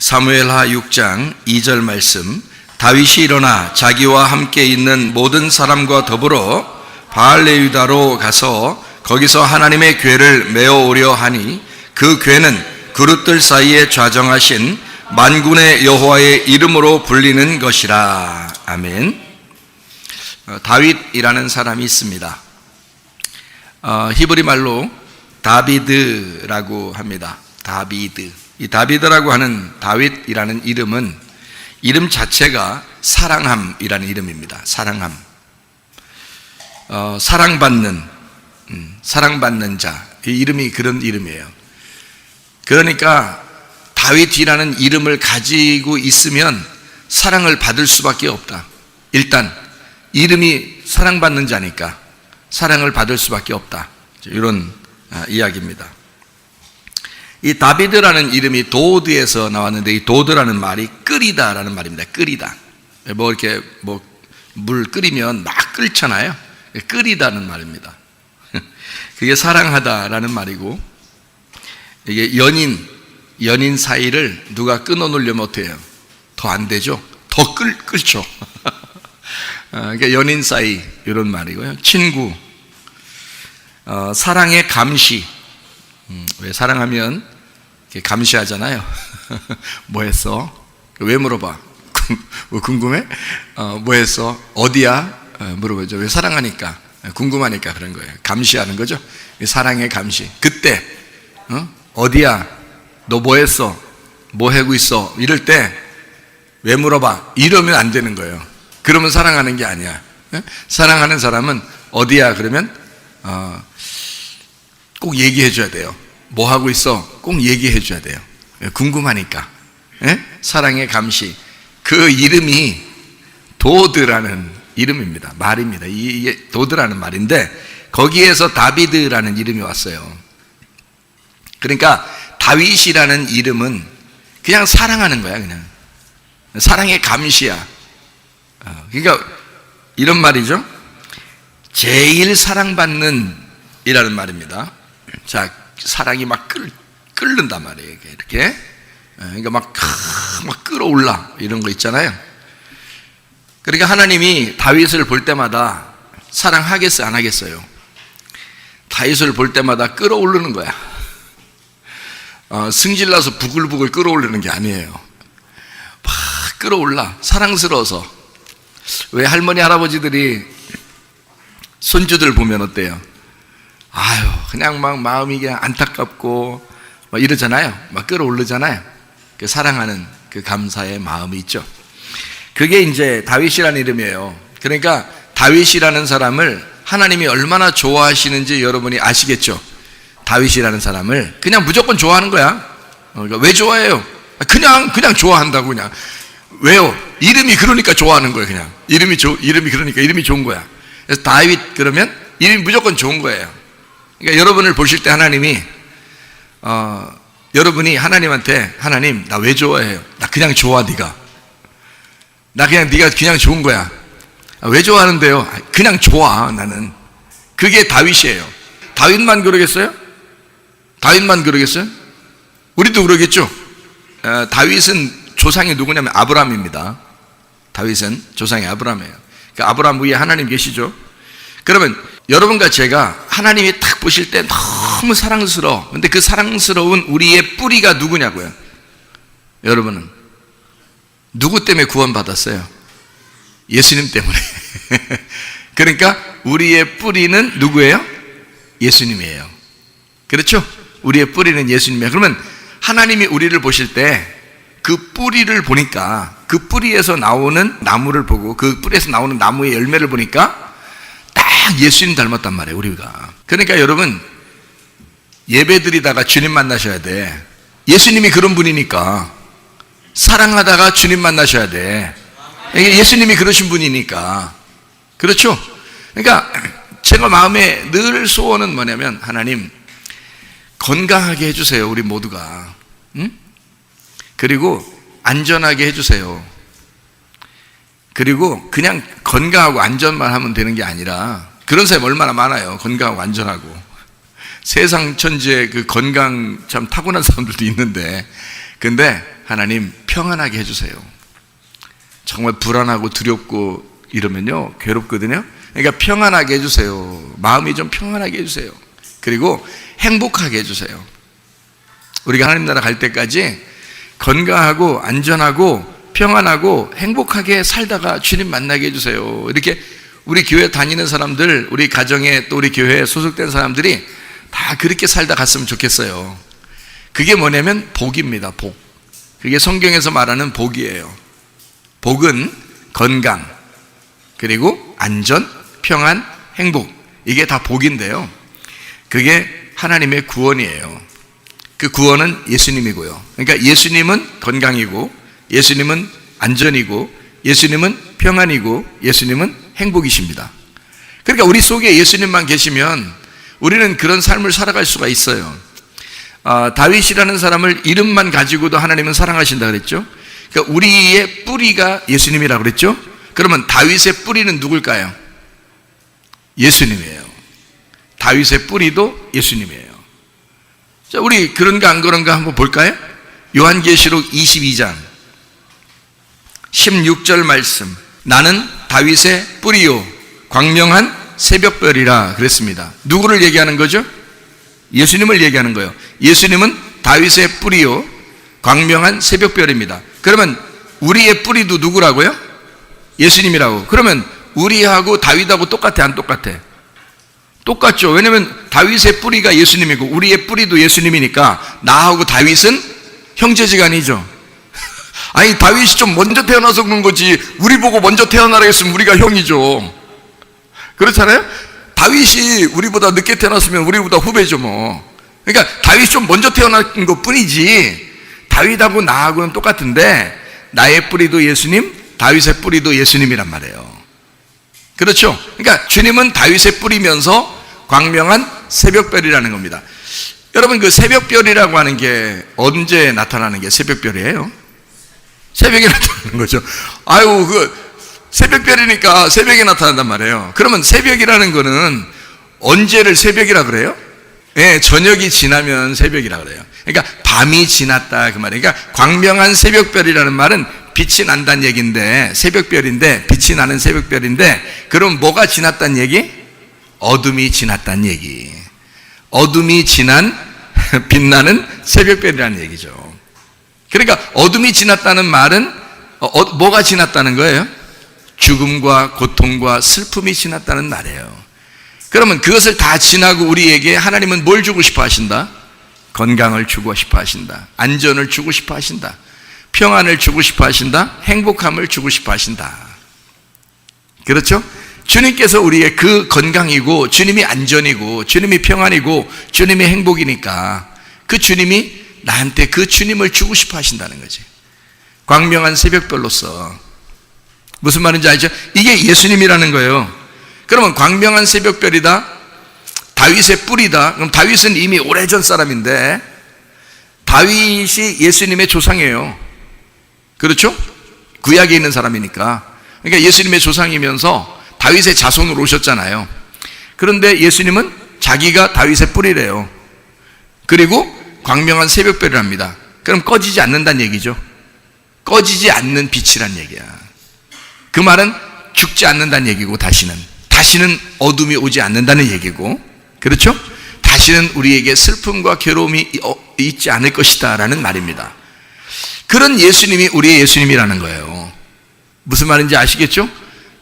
사무엘하 6장 2절 말씀. 다윗이 일어나 자기와 함께 있는 모든 사람과 더불어 바알레유다로 가서 거기서 하나님의 궤를 메어오려 하니 그 궤는 그릇들 사이에 좌정하신 만군의 여호와의 이름으로 불리는 것이라. 아멘. 다윗이라는 사람이 있습니다. 히브리 말로 다비드라고 합니다. 다비드. 이 다비드라고 하는 다윗이라는 이름은 이름 자체가 사랑함이라는 이름입니다. 사랑함. 사랑받는 자. 이 이름이 그런 이름이에요. 그러니까 다윗이라는 이름을 가지고 있으면 사랑을 받을 수밖에 없다. 일단 이름이 사랑받는 자니까 사랑을 받을 수밖에 없다. 이런 이야기입니다. 이 다비드라는 이름이 도드에서 나왔는데, 이 도드라는 말이 끓이다라는 말입니다. 끓이다. 이렇게 물 끓이면 막 끓잖아요. 끓이다는 말입니다. 그게 사랑하다라는 말이고, 이게 연인 사이를 누가 끊어놓으려면 어떻게 해요? 더 안 되죠? 더 끓죠. 그러니까 연인 사이 이런 말이고요. 친구, 사랑의 감시. 왜 사랑하면 감시하잖아요. 뭐 했어? 왜 물어봐? 궁금해? 뭐 했어? 어디야? 물어보죠. 왜? 사랑하니까, 궁금하니까 그런 거예요. 감시하는 거죠. 사랑의 감시. 그때 어디야? 너 뭐 했어? 뭐 하고 있어? 이럴 때 왜 물어봐? 이러면 안 되는 거예요. 그러면 사랑하는 게 아니야. 사랑하는 사람은 어디야? 그러면 꼭 얘기해 줘야 돼요. 뭐 하고 있어? 꼭 얘기해 줘야 돼요. 궁금하니까. 사랑의 감시. 그 이름이 도드라는 이름입니다. 말입니다. 이게 도드라는 말인데, 거기에서 다비드라는 이름이 왔어요. 그러니까 다윗이라는 이름은 그냥 사랑하는 거야. 그냥 사랑의 감시야. 그러니까 이런 말이죠. 제일 사랑받는 이라는 말입니다. 자, 사랑이 막 끓는단 말이에요. 이렇게. 그러니까 막 끓어올라. 이런 거 있잖아요. 그러니까 하나님이 다윗을 볼 때마다 사랑하겠어요? 안 하겠어요? 다윗을 볼 때마다 끓어오르는 거야. 승질나서 부글부글 끓어오르는 게 아니에요. 막 끓어올라. 사랑스러워서. 왜 할머니, 할아버지들이 손주들 보면 어때요? 아유, 그냥 막 마음이 그냥 안타깝고 막 이러잖아요. 막 끌어오르잖아요. 그 사랑하는 그 감사의 마음이 있죠. 그게 이제 다윗이라는 이름이에요. 그러니까 다윗이라는 사람을 하나님이 얼마나 좋아하시는지 여러분이 아시겠죠? 다윗이라는 사람을 그냥 무조건 좋아하는 거야. 그러니까 왜 좋아해요? 그냥 좋아한다고. 그냥. 왜요? 이름이 그러니까 좋아하는 거예요. 그냥 이름이 그러니까 이름이 좋은 거야. 그래서 다윗 그러면 이름이 무조건 좋은 거예요. 그러니까 여러분을 보실 때 하나님이 여러분이 하나님한테, 하나님 나 왜 좋아해요? 나 그냥 좋아. 네가 그냥 좋은 거야. 왜 좋아하는데요? 그냥 좋아. 나는. 그게 다윗이에요. 다윗만 그러겠어요? 우리도 그러겠죠. 다윗은 조상이 누구냐면 아브라함입니다. 다윗은 조상이 아브라함이에요. 그러니까 아브라함 위에 하나님 계시죠. 그러면 여러분과 제가 하나님이 딱 보실 때 너무 사랑스러워. 근데 그 사랑스러운 우리의 뿌리가 누구냐고요? 여러분은 누구 때문에 구원받았어요? 예수님 때문에. 그러니까 우리의 뿌리는 누구예요? 예수님이에요. 그렇죠? 우리의 뿌리는 예수님이에요. 그러면 하나님이 우리를 보실 때 그 뿌리를 보니까, 그 뿌리에서 나오는 나무를 보고, 그 뿌리에서 나오는 나무의 열매를 보니까 딱 예수님 닮았단 말이에요, 우리가. 그러니까 여러분, 예배드리다가 주님 만나셔야 돼. 예수님이 그런 분이니까. 사랑하다가 주님 만나셔야 돼. 예수님이 그러신 분이니까. 그렇죠? 그러니까 제가 마음에 늘 소원은 뭐냐면, 하나님 건강하게 해주세요, 우리 모두가. 응? 그리고 안전하게 해주세요. 그리고 그냥 건강하고 안전만 하면 되는 게 아니라, 그런 사람이 얼마나 많아요. 건강하고 안전하고. 세상 천지에 그 건강 참 타고난 사람들도 있는데, 근데 하나님 평안하게 해주세요. 정말 불안하고 두렵고 이러면요 괴롭거든요. 그러니까 평안하게 해주세요. 마음이 좀 평안하게 해주세요. 그리고 행복하게 해주세요. 우리가 하나님 나라 갈 때까지 건강하고 안전하고 평안하고 행복하게 살다가 주님 만나게 해주세요. 이렇게 우리 교회 다니는 사람들, 우리 가정에 또 우리 교회에 소속된 사람들이 다 그렇게 살다 갔으면 좋겠어요. 그게 뭐냐면 복입니다. 복. 그게 성경에서 말하는 복이에요. 복은 건강, 그리고 안전, 평안, 행복, 이게 다 복인데요, 그게 하나님의 구원이에요. 그 구원은 예수님이고요. 그러니까 예수님은 건강이고, 예수님은 안전이고, 예수님은 평안이고, 예수님은 행복이십니다. 그러니까 우리 속에 예수님만 계시면 우리는 그런 삶을 살아갈 수가 있어요. 다윗이라는 사람을 이름만 가지고도 하나님은 사랑하신다 그랬죠. 그러니까 우리의 뿌리가 예수님이라고 그랬죠. 그러면 다윗의 뿌리는 누굴까요? 예수님이에요. 다윗의 뿌리도 예수님이에요. 자, 우리 그런가 안 그런가 한번 볼까요? 요한계시록 22장 16절 말씀. 나는 다윗의 뿌리요 광명한 새벽별이라 그랬습니다. 누구를 얘기하는 거죠? 예수님을 얘기하는 거예요. 예수님은 다윗의 뿌리요 광명한 새벽별입니다. 그러면 우리의 뿌리도 누구라고요? 예수님이라고. 그러면 우리하고 다윗하고 똑같아 안 똑같아? 똑같죠. 왜냐하면 다윗의 뿌리가 예수님이고 우리의 뿌리도 예수님이니까 나하고 다윗은 형제지간이죠. 아니 다윗이 좀 먼저 태어나서 그런 거지 우리 보고 먼저 태어나라 했으면 우리가 형이죠. 그렇잖아요? 다윗이 우리보다 늦게 태어났으면 우리보다 후배죠 뭐. 그러니까 다윗이 좀 먼저 태어난 것 뿐이지 다윗하고 나하고는 똑같은데 나의 뿌리도 예수님, 다윗의 뿌리도 예수님이란 말이에요. 그렇죠? 그러니까 주님은 다윗의 뿌리면서 광명한 새벽별이라는 겁니다. 여러분 그 새벽별이라고 하는 게 언제 나타나는 게 새벽별이에요? 새벽에 나타나는 거죠. 아유 그 새벽별이니까 새벽에 나타난단 말이에요. 그러면 새벽이라는 거는 언제를 새벽이라 그래요? 예, 저녁이 지나면 새벽이라 그래요. 그러니까 밤이 지났다 그 말이에요. 그러니까 광명한 새벽별이라는 말은 빛이 난다는 얘기인데, 새벽별인데 빛이 나는 새벽별인데, 그럼 뭐가 지났다는 얘기? 어둠이 지났다는 얘기. 어둠이 지난 빛나는 새벽별이라는 얘기죠. 그러니까 어둠이 지났다는 말은 뭐가 지났다는 거예요? 죽음과 고통과 슬픔이 지났다는 말이에요. 그러면 그것을 다 지나고 우리에게 하나님은 뭘 주고 싶어 하신다? 건강을 주고 싶어 하신다. 안전을 주고 싶어 하신다. 평안을 주고 싶어 하신다. 행복함을 주고 싶어 하신다. 그렇죠? 주님께서 우리의 그 건강이고 주님이 안전이고 주님이 평안이고 주님이 행복이니까 그 주님이 나한테 그 주님을 주고 싶어 하신다는 거지. 광명한 새벽별로서. 무슨 말인지 알죠? 이게 예수님이라는 거예요. 그러면 광명한 새벽별이다, 다윗의 뿌리다. 그럼 다윗은 이미 오래전 사람인데 다윗이 예수님의 조상이에요. 그렇죠? 구약에 있는 사람이니까. 그러니까 예수님의 조상이면서 다윗의 자손으로 오셨잖아요. 그런데 예수님은 자기가 다윗의 뿌리래요. 그리고 광명한 새벽별이랍니다. 그럼 꺼지지 않는다는 얘기죠. 꺼지지 않는 빛이란 얘기야. 그 말은 죽지 않는다는 얘기고 다시는 어둠이 오지 않는다는 얘기고, 그렇죠? 다시는 우리에게 슬픔과 괴로움이 있지 않을 것이다 라는 말입니다. 그런 예수님이 우리의 예수님이라는 거예요. 무슨 말인지 아시겠죠?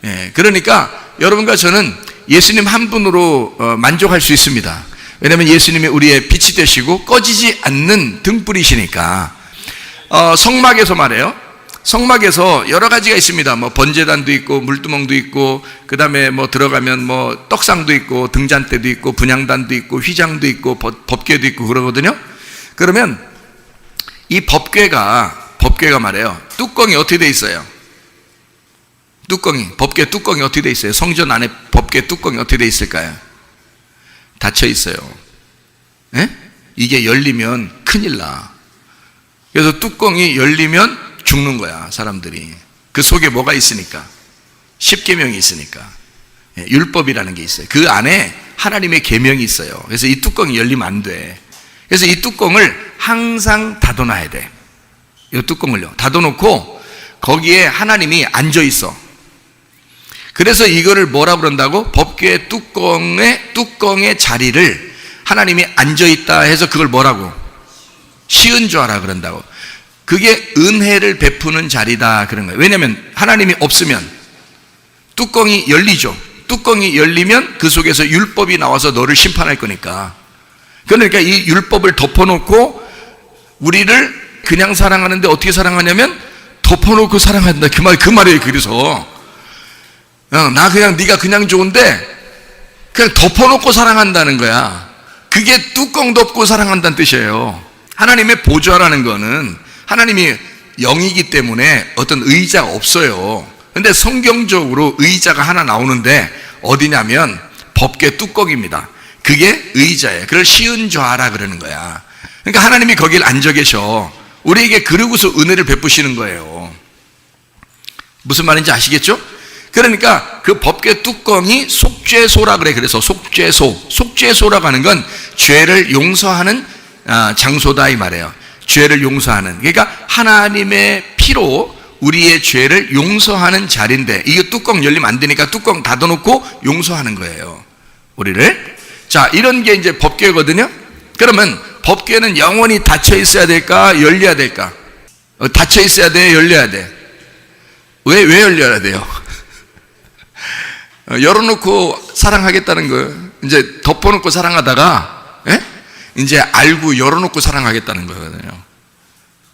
예, 그러니까 여러분과 저는 예수님 한 분으로 만족할 수 있습니다. 왜냐하면 예수님이 우리의 빛이 되시고 꺼지지 않는 등불이시니까. 성막에서 말해요. 성막에서 여러 가지가 있습니다. 뭐 번제단도 있고 물두멍도 있고, 그 다음에 뭐 들어가면 뭐 떡상도 있고 등잔대도 있고 분향단도 있고 휘장도 있고 법궤도 있고 그러거든요. 그러면 이 법궤가 말해요. 뚜껑이 어떻게 돼 있어요? 법궤 뚜껑이 어떻게 돼 있어요? 성전 안에 법궤 뚜껑이 어떻게 돼 있을까요? 닫혀 있어요. 예? 이게 열리면 큰일 나. 그래서 뚜껑이 열리면 죽는 거야, 사람들이. 그 속에 뭐가 있으니까? 십계명이 있으니까. 율법이라는 게 있어요. 그 안에 하나님의 계명이 있어요. 그래서 이 뚜껑이 열리면 안 돼. 그래서 이 뚜껑을 항상 닫아놔야 돼. 이 뚜껑을요. 닫아놓고 거기에 하나님이 앉아있어. 그래서 이거를 뭐라 그런다고? 법궤의 뚜껑의 자리를 하나님이 앉아있다 해서 그걸 뭐라고? 시은좌라 그런다고. 그게 은혜를 베푸는 자리다 그런 거예요. 왜냐하면 하나님이 없으면 뚜껑이 열리죠. 뚜껑이 열리면 그 속에서 율법이 나와서 너를 심판할 거니까. 그러니까 이 율법을 덮어놓고 우리를 그냥 사랑하는데 어떻게 사랑하냐면 덮어놓고 사랑한다. 그 말이에요. 그래서 나 그냥 네가 그냥 좋은데 그냥 덮어놓고 사랑한다는 거야. 그게 뚜껑 덮고 사랑한다는 뜻이에요. 하나님의 보좌라는 거는 하나님이 영이기 때문에 어떤 의자가 없어요. 근데 성경적으로 의자가 하나 나오는데 어디냐면 법궤 뚜껑입니다. 그게 의자예요. 그걸 시은좌라 그러는 거야. 그러니까 하나님이 거길 앉아 계셔. 우리에게 그러고서 은혜를 베푸시는 거예요. 무슨 말인지 아시겠죠? 그러니까 그 법궤 뚜껑이 속죄소라 그래. 그래서 속죄소라고 하는 건 죄를 용서하는 장소다 이 말이에요. 죄를 용서하는. 그러니까 하나님의 피로 우리의 죄를 용서하는 자리인데 이거 뚜껑 열리면 안 되니까 뚜껑 닫아놓고 용서하는 거예요. 우리를. 자, 이런 게 이제 법궤거든요. 그러면 법궤는 영원히 닫혀 있어야 될까? 열려야 될까? 닫혀 있어야 돼? 열려야 돼? 왜 열려야 돼요? 열어놓고 사랑하겠다는 거예요. 이제 덮어놓고 사랑하다가 이제 알고 열어놓고 사랑하겠다는 거거든요.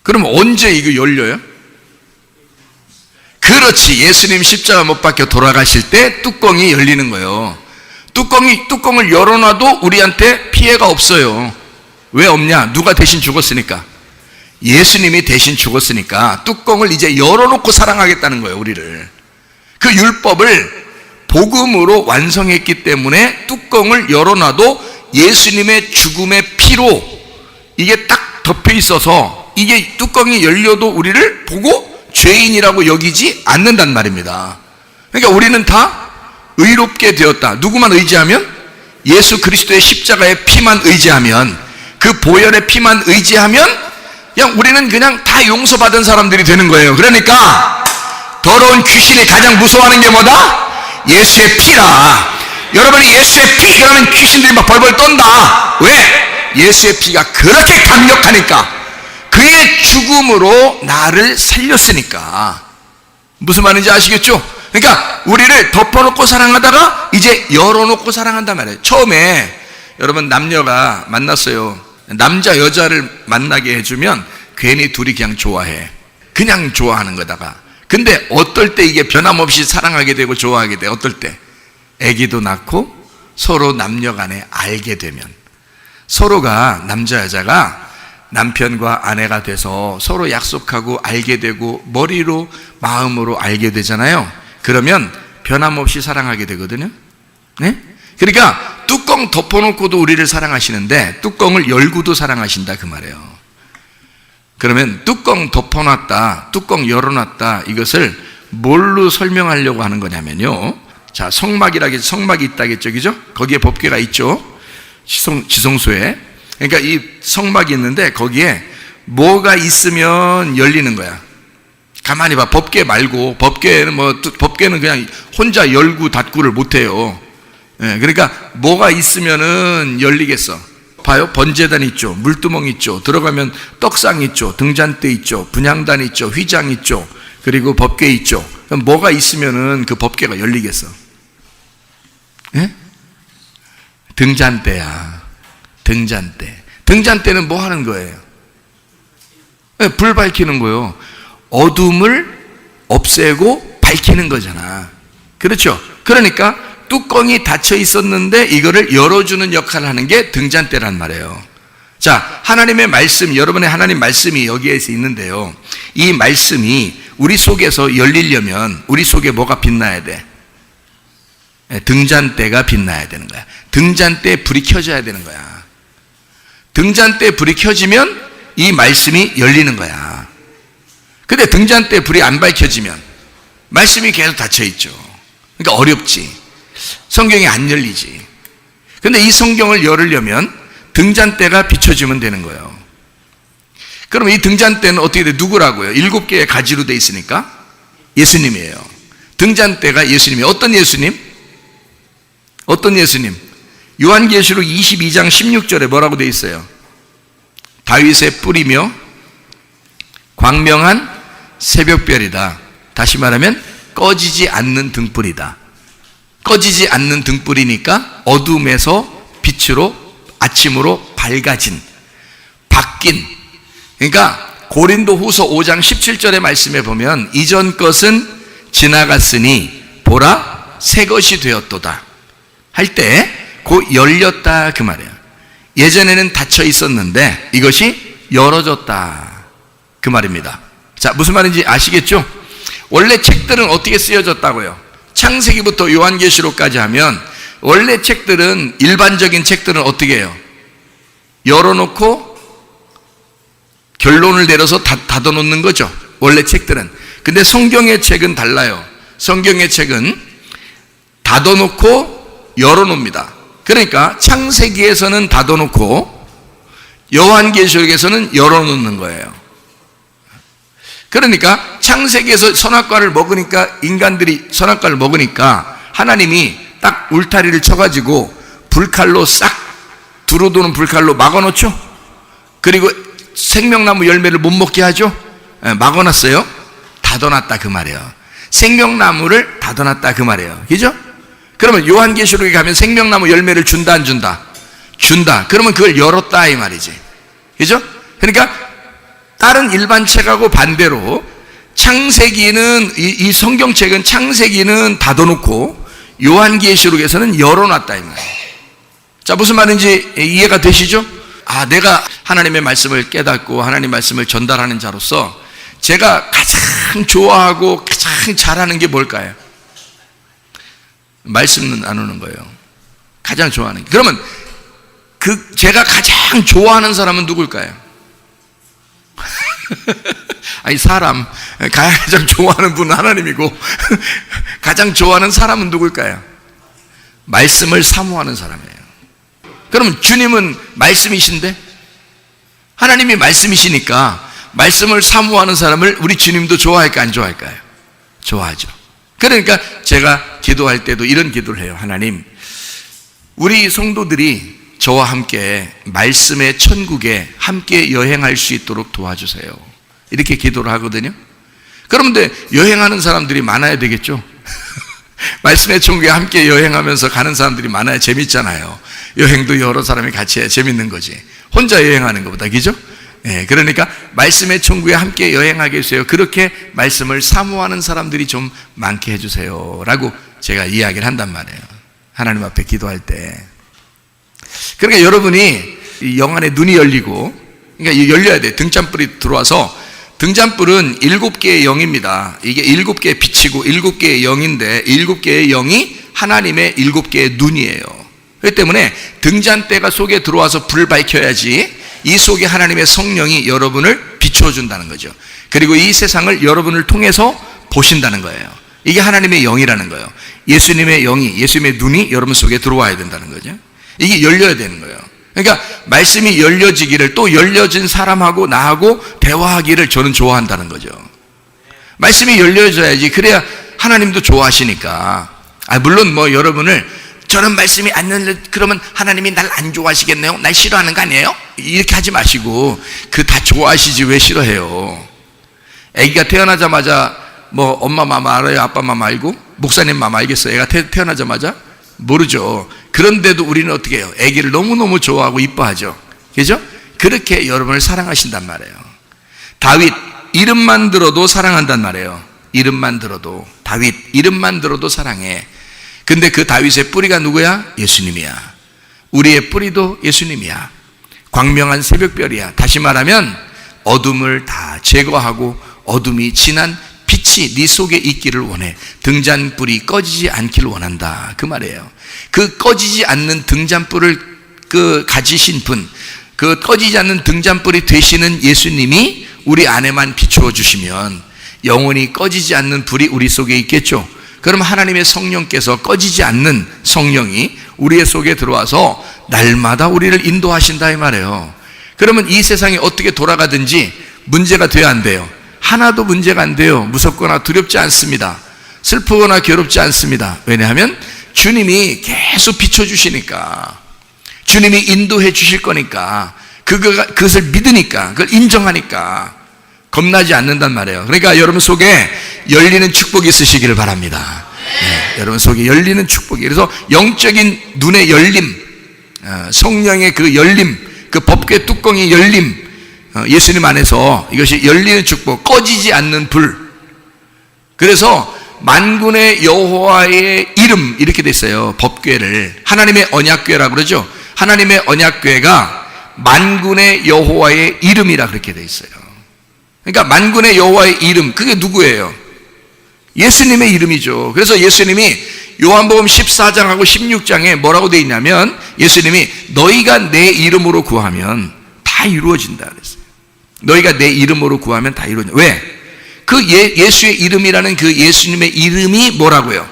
그럼 언제 이거 열려요? 그렇지. 예수님 십자가 못 박혀 돌아가실 때 뚜껑이 열리는 거예요. 뚜껑을 열어놔도 우리한테 피해가 없어요. 왜 없냐? 누가 대신 죽었으니까. 예수님이 대신 죽었으니까 뚜껑을 이제 열어놓고 사랑하겠다는 거예요. 우리를. 그 율법을 복음으로 완성했기 때문에 뚜껑을 열어놔도 예수님의 죽음의 피로 이게 딱 덮여 있어서 이게 뚜껑이 열려도 우리를 보고 죄인이라고 여기지 않는단 말입니다. 그러니까 우리는 다 의롭게 되었다. 누구만 의지하면? 예수 그리스도의 십자가의 피만 의지하면, 그 보혈의 피만 의지하면 그냥 우리는 그냥 다 용서받은 사람들이 되는 거예요. 그러니까 더러운 귀신이 가장 무서워하는 게 뭐다? 예수의 피라. 여러분이 예수의 피 그러면 귀신들이 막 벌벌 떤다. 왜? 예수의 피가 그렇게 강력하니까. 그의 죽음으로 나를 살렸으니까. 무슨 말인지 아시겠죠? 그러니까 우리를 덮어놓고 사랑하다가 이제 열어놓고 사랑한단 말이에요. 처음에 여러분 남녀가 만났어요. 남자 여자를 만나게 해주면 괜히 둘이 그냥 좋아해. 그냥 좋아하는 거다가. 근데 어떨 때 이게 변함없이 사랑하게 되고 좋아하게 돼? 어떨 때? 아기도 낳고 서로 남녀 간에 알게 되면, 서로가 남자 여자가 남편과 아내가 돼서 서로 약속하고 알게 되고 머리로 마음으로 알게 되잖아요. 그러면 변함없이 사랑하게 되거든요. 네? 그러니까 뚜껑 덮어놓고도 우리를 사랑하시는데 뚜껑을 열고도 사랑하신다 그 말이에요. 그러면 뚜껑 덮어놨다, 뚜껑 열어놨다, 이것을 뭘로 설명하려고 하는 거냐면요. 자, 성막이 있다겠죠, 그죠? 거기에 법궤가 있죠. 지성소에. 그러니까 이 성막이 있는데 거기에 뭐가 있으면 열리는 거야. 가만히 봐. 법궤 말고, 법궤는 그냥 혼자 열고 닫고를 못해요. 그러니까 뭐가 있으면은 열리겠어. 봐요. 번제단 있죠. 물두멍 있죠. 들어가면 떡상 있죠. 등잔대 있죠. 분향단 있죠. 휘장 있죠. 그리고 법궤 있죠. 그럼 뭐가 있으면은 그 법궤가 열리겠어? 예? 등잔대야. 등잔대. 등잔대는 뭐 하는 거예요? 네, 불 밝히는 거예요. 어둠을 없애고 밝히는 거잖아. 그렇죠? 그러니까 뚜껑이 닫혀 있었는데 이거를 열어주는 역할을 하는 게 등잔대란 말이에요. 자, 하나님의 말씀, 여러분의 하나님 말씀이 여기에서 있는데요. 이 말씀이 우리 속에서 열리려면 우리 속에 뭐가 빛나야 돼? 등잔대가 빛나야 되는 거야. 등잔대에 불이 켜져야 되는 거야. 등잔대에 불이 켜지면 이 말씀이 열리는 거야. 근데 등잔대에 불이 안 밝혀지면 말씀이 계속 닫혀 있죠. 그러니까 어렵지. 성경이 안 열리지. 근데 이 성경을 열으려면 등잔대가 비춰지면 되는 거예요. 그럼 이 등잔대는 어떻게 돼? 누구라고요? 7개의 가지로 돼 있으니까 예수님이에요. 등잔대가 예수님이에요. 어떤 예수님? 어떤 예수님? 요한계시록 22장 16절에 뭐라고 돼 있어요? 다윗의 뿔이며 광명한 새벽별이다. 다시 말하면 꺼지지 않는 등불이다. 꺼지지 않는 등불이니까 어둠에서 빛으로, 아침으로 밝아진, 바뀐. 그러니까 고린도후서 5장 17절의 말씀에 보면 이전 것은 지나갔으니 보라 새 것이 되었도다 할 때 곧 열렸다 그 말이에요. 예전에는 닫혀 있었는데 이것이 열어졌다 그 말입니다. 자, 무슨 말인지 아시겠죠? 원래 책들은 어떻게 쓰여졌다고요? 창세기부터 요한계시록까지 하면 원래 책들은, 일반적인 책들은 어떻게 해요? 열어놓고 결론을 내려서 닫아놓는 거죠, 원래 책들은. 근데 성경의 책은 달라요. 성경의 책은 닫아놓고 열어놓습니다. 그러니까 창세기에서는 닫아놓고 요한계시록에서는 열어놓는 거예요. 그러니까 창세기에서 선악과를 먹으니까, 인간들이 선악과를 먹으니까 하나님이 딱 울타리를 쳐가지고 불칼로 싹 두루도는 불칼로 막아놓죠. 그리고 생명나무 열매를 못 먹게 하죠. 막아놨어요. 닫아놨다 그 말이에요. 생명나무를 닫아놨다 그 말이에요. 그죠? 그러면 요한계시록에 가면 생명나무 열매를 준다 안 준다? 준다. 그러면 그걸 열었다 이 말이지. 그죠? 그러니까 다른 일반 책하고 반대로 창세기는, 이 성경책은 창세기는 닫아놓고 요한계시록에서는 열어놨다 이 말이에요. 자, 무슨 말인지 이해가 되시죠? 아, 내가 하나님의 말씀을 깨닫고 하나님 말씀을 전달하는 자로서 제가 가장 좋아하고 가장 잘하는 게 뭘까요? 말씀 나누는 거예요. 가장 좋아하는 게. 그러면 제가 가장 좋아하는 사람은 누굴까요? 아니, 사람 가장 좋아하는 분은 하나님이고 가장 좋아하는 사람은 누굴까요? 말씀을 사모하는 사람이에요. 그럼 주님은 말씀이신데, 하나님이 말씀이시니까 말씀을 사모하는 사람을 우리 주님도 좋아할까 안 좋아할까요? 좋아하죠. 그러니까 제가 기도할 때도 이런 기도를 해요. 하나님, 우리 성도들이 저와 함께 말씀의 천국에 함께 여행할 수 있도록 도와주세요. 이렇게 기도를 하거든요. 그런데 여행하는 사람들이 많아야 되겠죠. 말씀의 천국에 함께 여행하면서 가는 사람들이 많아야 재밌잖아요. 여행도 여러 사람이 같이 해야 재밌는 거지, 혼자 여행하는 것보다. 그죠? 예, 그러니까 말씀의 천국에 함께 여행하게 해주세요. 그렇게 말씀을 사모하는 사람들이 좀 많게 해주세요 라고 제가 이야기를 한단 말이에요, 하나님 앞에 기도할 때. 그러니까 여러분이 영 안에 눈이 열리고, 그러니까 열려야 돼. 등잔불이 들어와서, 등잔불은 7개의 영입니다. 이게 7개의 빛이고 7개의 영인데 7개의 영이 하나님의 7개의 눈이에요. 그렇기 때문에 등잔대가 속에 들어와서 불을 밝혀야지 이 속에 하나님의 성령이 여러분을 비추어준다는 거죠. 그리고 이 세상을 여러분을 통해서 보신다는 거예요. 이게 하나님의 영이라는 거예요. 예수님의 영이, 예수님의 눈이 여러분 속에 들어와야 된다는 거죠. 이게 열려야 되는 거예요. 그러니까 말씀이 열려지기를, 또 열려진 사람하고 나하고 대화하기를 저는 좋아한다는 거죠. 말씀이 열려져야지, 그래야 하나님도 좋아하시니까. 물론 뭐 여러분을 저는 말씀이 안 열려 그러면 하나님이 날 안 좋아하시겠네요, 날 싫어하는 거 아니에요? 이렇게 하지 마시고, 다 좋아하시지 왜 싫어해요? 아기가 태어나자마자 뭐 엄마 맘 알아요? 아빠 맘 알고? 목사님 맘 알겠어요? 애가 태어나자마자? 모르죠. 그런데도 우리는 어떻게 해요? 아기를 너무너무 좋아하고 이뻐하죠. 그죠? 그렇게 여러분을 사랑하신단 말이에요. 다윗 이름만 들어도 사랑한단 말이에요. 이름만 들어도, 다윗 이름만 들어도 사랑해. 근데 그 다윗의 뿌리가 누구야? 예수님이야. 우리의 뿌리도 예수님이야. 광명한 새벽별이야. 다시 말하면 어둠을 다 제거하고 어둠이 진한 빛이 네 속에 있기를 원해. 등잔불이 꺼지지 않기를 원한다 그 말이에요. 그 꺼지지 않는 등잔불을 가지신 분, 그 꺼지지 않는 등잔불이 되시는 예수님이 우리 안에만 비추어 주시면 영원히 꺼지지 않는 불이 우리 속에 있겠죠. 그럼 하나님의 성령께서, 꺼지지 않는 성령이 우리의 속에 들어와서 날마다 우리를 인도하신다 이 말이에요. 그러면 이 세상이 어떻게 돌아가든지 문제가 돼야 안 돼요? 하나도 문제가 안 돼요. 무섭거나 두렵지 않습니다. 슬프거나 괴롭지 않습니다. 왜냐하면 주님이 계속 비춰주시니까, 주님이 인도해 주실 거니까, 그것을 믿으니까, 그걸 인정하니까 겁나지 않는단 말이에요. 그러니까 여러분 속에 열리는 축복이 있으시기를 바랍니다. 네, 여러분 속에 열리는 축복이. 그래서 영적인 눈의 열림, 성령의 그 열림, 그 법궤 뚜껑의 열림, 예수님 안에서 이것이 열리는 축복, 꺼지지 않는 불. 그래서 만군의 여호와의 이름 이렇게 돼 있어요. 법궤를 하나님의 언약궤라고 그러죠. 하나님의 언약궤가 만군의 여호와의 이름이라 그렇게 돼 있어요. 그러니까 만군의 여호와의 이름, 그게 누구예요? 예수님의 이름이죠. 그래서 예수님이 요한복음 14장하고 16장에 뭐라고 돼 있냐면, 예수님이 너희가 내 이름으로 구하면 다 이루어진다 그랬어요. 너희가 내 이름으로 구하면 다 이루어진다. 왜? 그 예수의 이름이라는 그 예수님의 이름이 뭐라고요?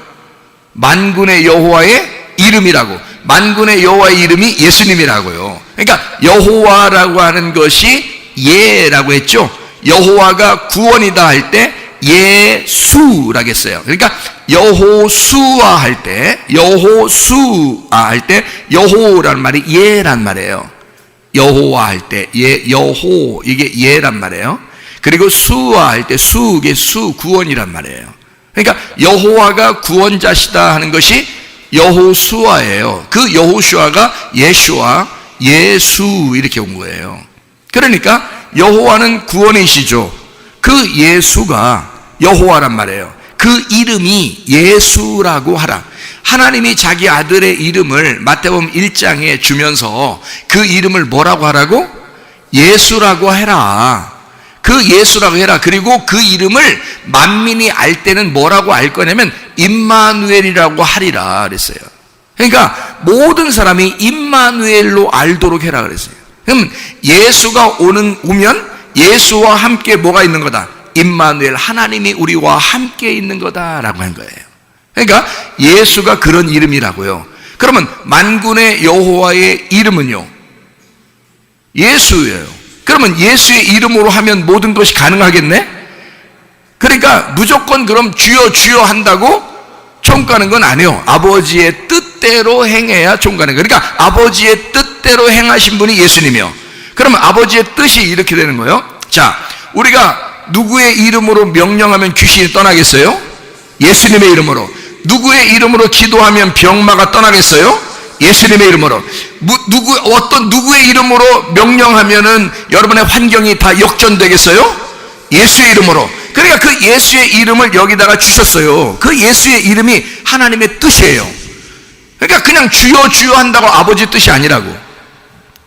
만군의 여호와의 이름이라고. 만군의 여호와의 이름이 예수님이라고요. 그러니까 여호와라고 하는 것이 예라고 했죠. 여호와가 구원이다 할 때 예수라고 했어요. 그러니까 여호수아 할 때, 여호수아 할 때 여호라는 말이 예란 말이에요. 여호와 할 때 여호, 이게 예란 말이에요. 그리고 수아 할 때 이게 구원이란 말이에요. 그러니까 여호와가 구원자시다 하는 것이 여호수아예요. 그 여호수아가 예수와 예수 이렇게 온 거예요. 그러니까 여호와는 구원이시죠. 그 예수가 여호와란 말이에요. 그 이름이 예수라고 하라. 하나님이 자기 아들의 이름을 마태복음 1장에 주면서 그 이름을 뭐라고 하라고? 예수라고 해라. 그 예수라고 해라. 그리고 그 이름을 만민이 알 때는 뭐라고 알 거냐면 임마누엘이라고 하리라 그랬어요. 그러니까 모든 사람이 임마누엘로 알도록 해라 그랬어요. 그럼 예수가 오면 예수와 함께 뭐가 있는 거다? 임마누엘, 하나님이 우리와 함께 있는 거다라고 한 거예요. 그러니까 예수가 그런 이름이라고요. 그러면 만군의 여호와의 이름은요, 예수예요. 그러면 예수의 이름으로 하면 모든 것이 가능하겠네? 그러니까 무조건 그럼 주여 주여 한다고 천국 가는 건 아니에요. 아버지의 뜻대로 행해야 천국 가는 거예요. 그러니까 아버지의 뜻대로 행하신 분이 예수님이요. 그러면 아버지의 뜻이 이렇게 되는 거예요. 자, 우리가 누구의 이름으로 명령하면 귀신이 떠나겠어요? 예수님의 이름으로. 누구의 이름으로 기도하면 병마가 떠나겠어요? 예수님의 이름으로. 누구의 이름으로 명령하면은 여러분의 환경이 다 역전되겠어요? 예수의 이름으로. 그러니까 그 예수의 이름을 여기다가 주셨어요. 그 예수의 이름이 하나님의 뜻이에요. 그러니까 그냥 주여 주여 한다고 아버지 뜻이 아니라고.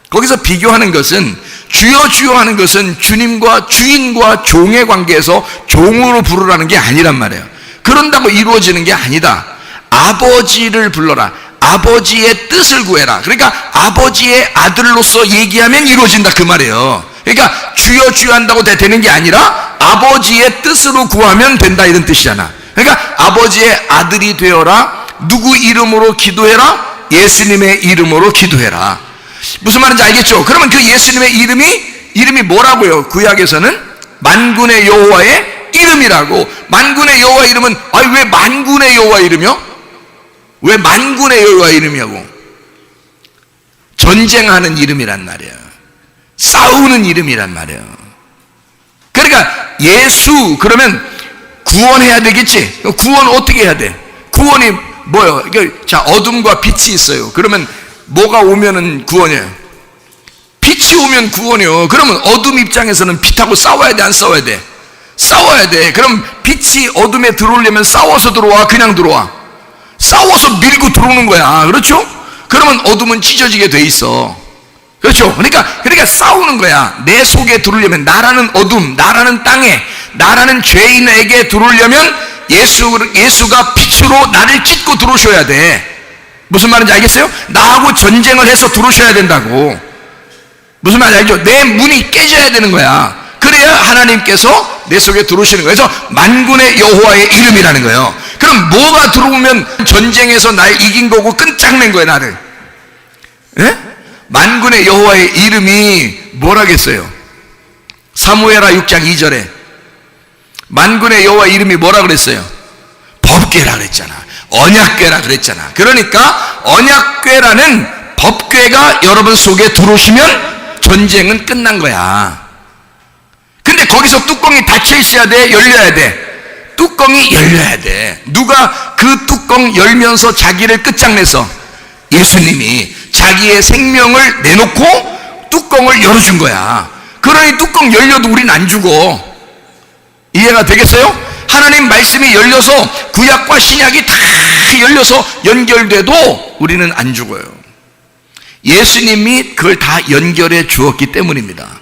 거기서 비교하는 것은, 주여 주여 하는 것은 주님과 주인과 종의 관계에서 종으로 부르라는 게 아니란 말이에요. 그런다고 이루어지는 게 아니다. 아버지를 불러라. 아버지의 뜻을 구해라. 그러니까 아버지의 아들로서 얘기하면 이루어진다 그 말이에요. 그러니까 주여 주여 한다고 되는 게 아니라 아버지의 뜻으로 구하면 된다 이런 뜻이잖아. 그러니까 아버지의 아들이 되어라. 누구 이름으로 기도해라? 예수님의 이름으로 기도해라. 무슨 말인지 알겠죠? 그러면 그 예수님의 이름이 뭐라고요? 구약에서는 만군의 여호와의 이름이라고. 만군의 여호와 이름은, 아니 왜 만군의 여호와 이름이요? 왜 만군의 여호와 이름이냐고. 전쟁하는 이름이란 말이야. 싸우는 이름이란 말이야. 그러니까 예수 그러면 구원해야 되겠지. 구원 어떻게 해야 돼? 구원이 뭐예요? 자, 어둠과 빛이 있어요. 그러면 뭐가 오면은 구원이에요? 빛이 오면 구원이요. 그러면 어둠 입장에서는 빛하고 싸워야 돼, 안 싸워야 돼? 싸워야 돼. 그럼 빛이 어둠에 들어오려면 싸워서 들어와, 그냥 들어와? 싸워서 밀고 들어오는 거야. 그렇죠? 그러면 어둠은 찢어지게 돼 있어. 그렇죠? 그러니까 싸우는 거야. 내 속에 들어오려면, 나라는 어둠, 나라는 땅에, 나라는 죄인에게 들어오려면 예수가 빛으로 나를 찢고 들어오셔야 돼. 무슨 말인지 알겠어요? 나하고 전쟁을 해서 들어오셔야 된다고. 무슨 말인지 알죠? 내 문이 깨져야 되는 거야. 그래야 하나님께서 내 속에 들어오시는 거예요. 그래서 만군의 여호와의 이름이라는 거예요. 그럼 뭐가 들어오면 전쟁에서 날 이긴 거고 끝장낸 거예요, 나를. 예? 만군의 여호와의 이름이 뭐라겠어요? 사무엘하 6장 2절에 만군의 여호와 이름이 뭐라 그랬어요? 법궤라 그랬잖아. 언약궤라 그랬잖아. 그러니까 언약궤라는 법궤가 여러분 속에 들어오시면 전쟁은 끝난 거야. 근데 거기서 뚜껑이 닫혀 있어야 돼? 열려야 돼? 뚜껑이 열려야 돼. 누가 그 뚜껑 열면서 자기를 끝장내서? 예수님이 자기의 생명을 내놓고 뚜껑을 열어준 거야. 그러니 뚜껑 열려도 우린 안 죽어. 이해가 되겠어요? 하나님 말씀이 열려서 구약과 신약이 다 열려서 연결돼도 우리는 안 죽어요. 예수님이 그걸 다 연결해 주었기 때문입니다.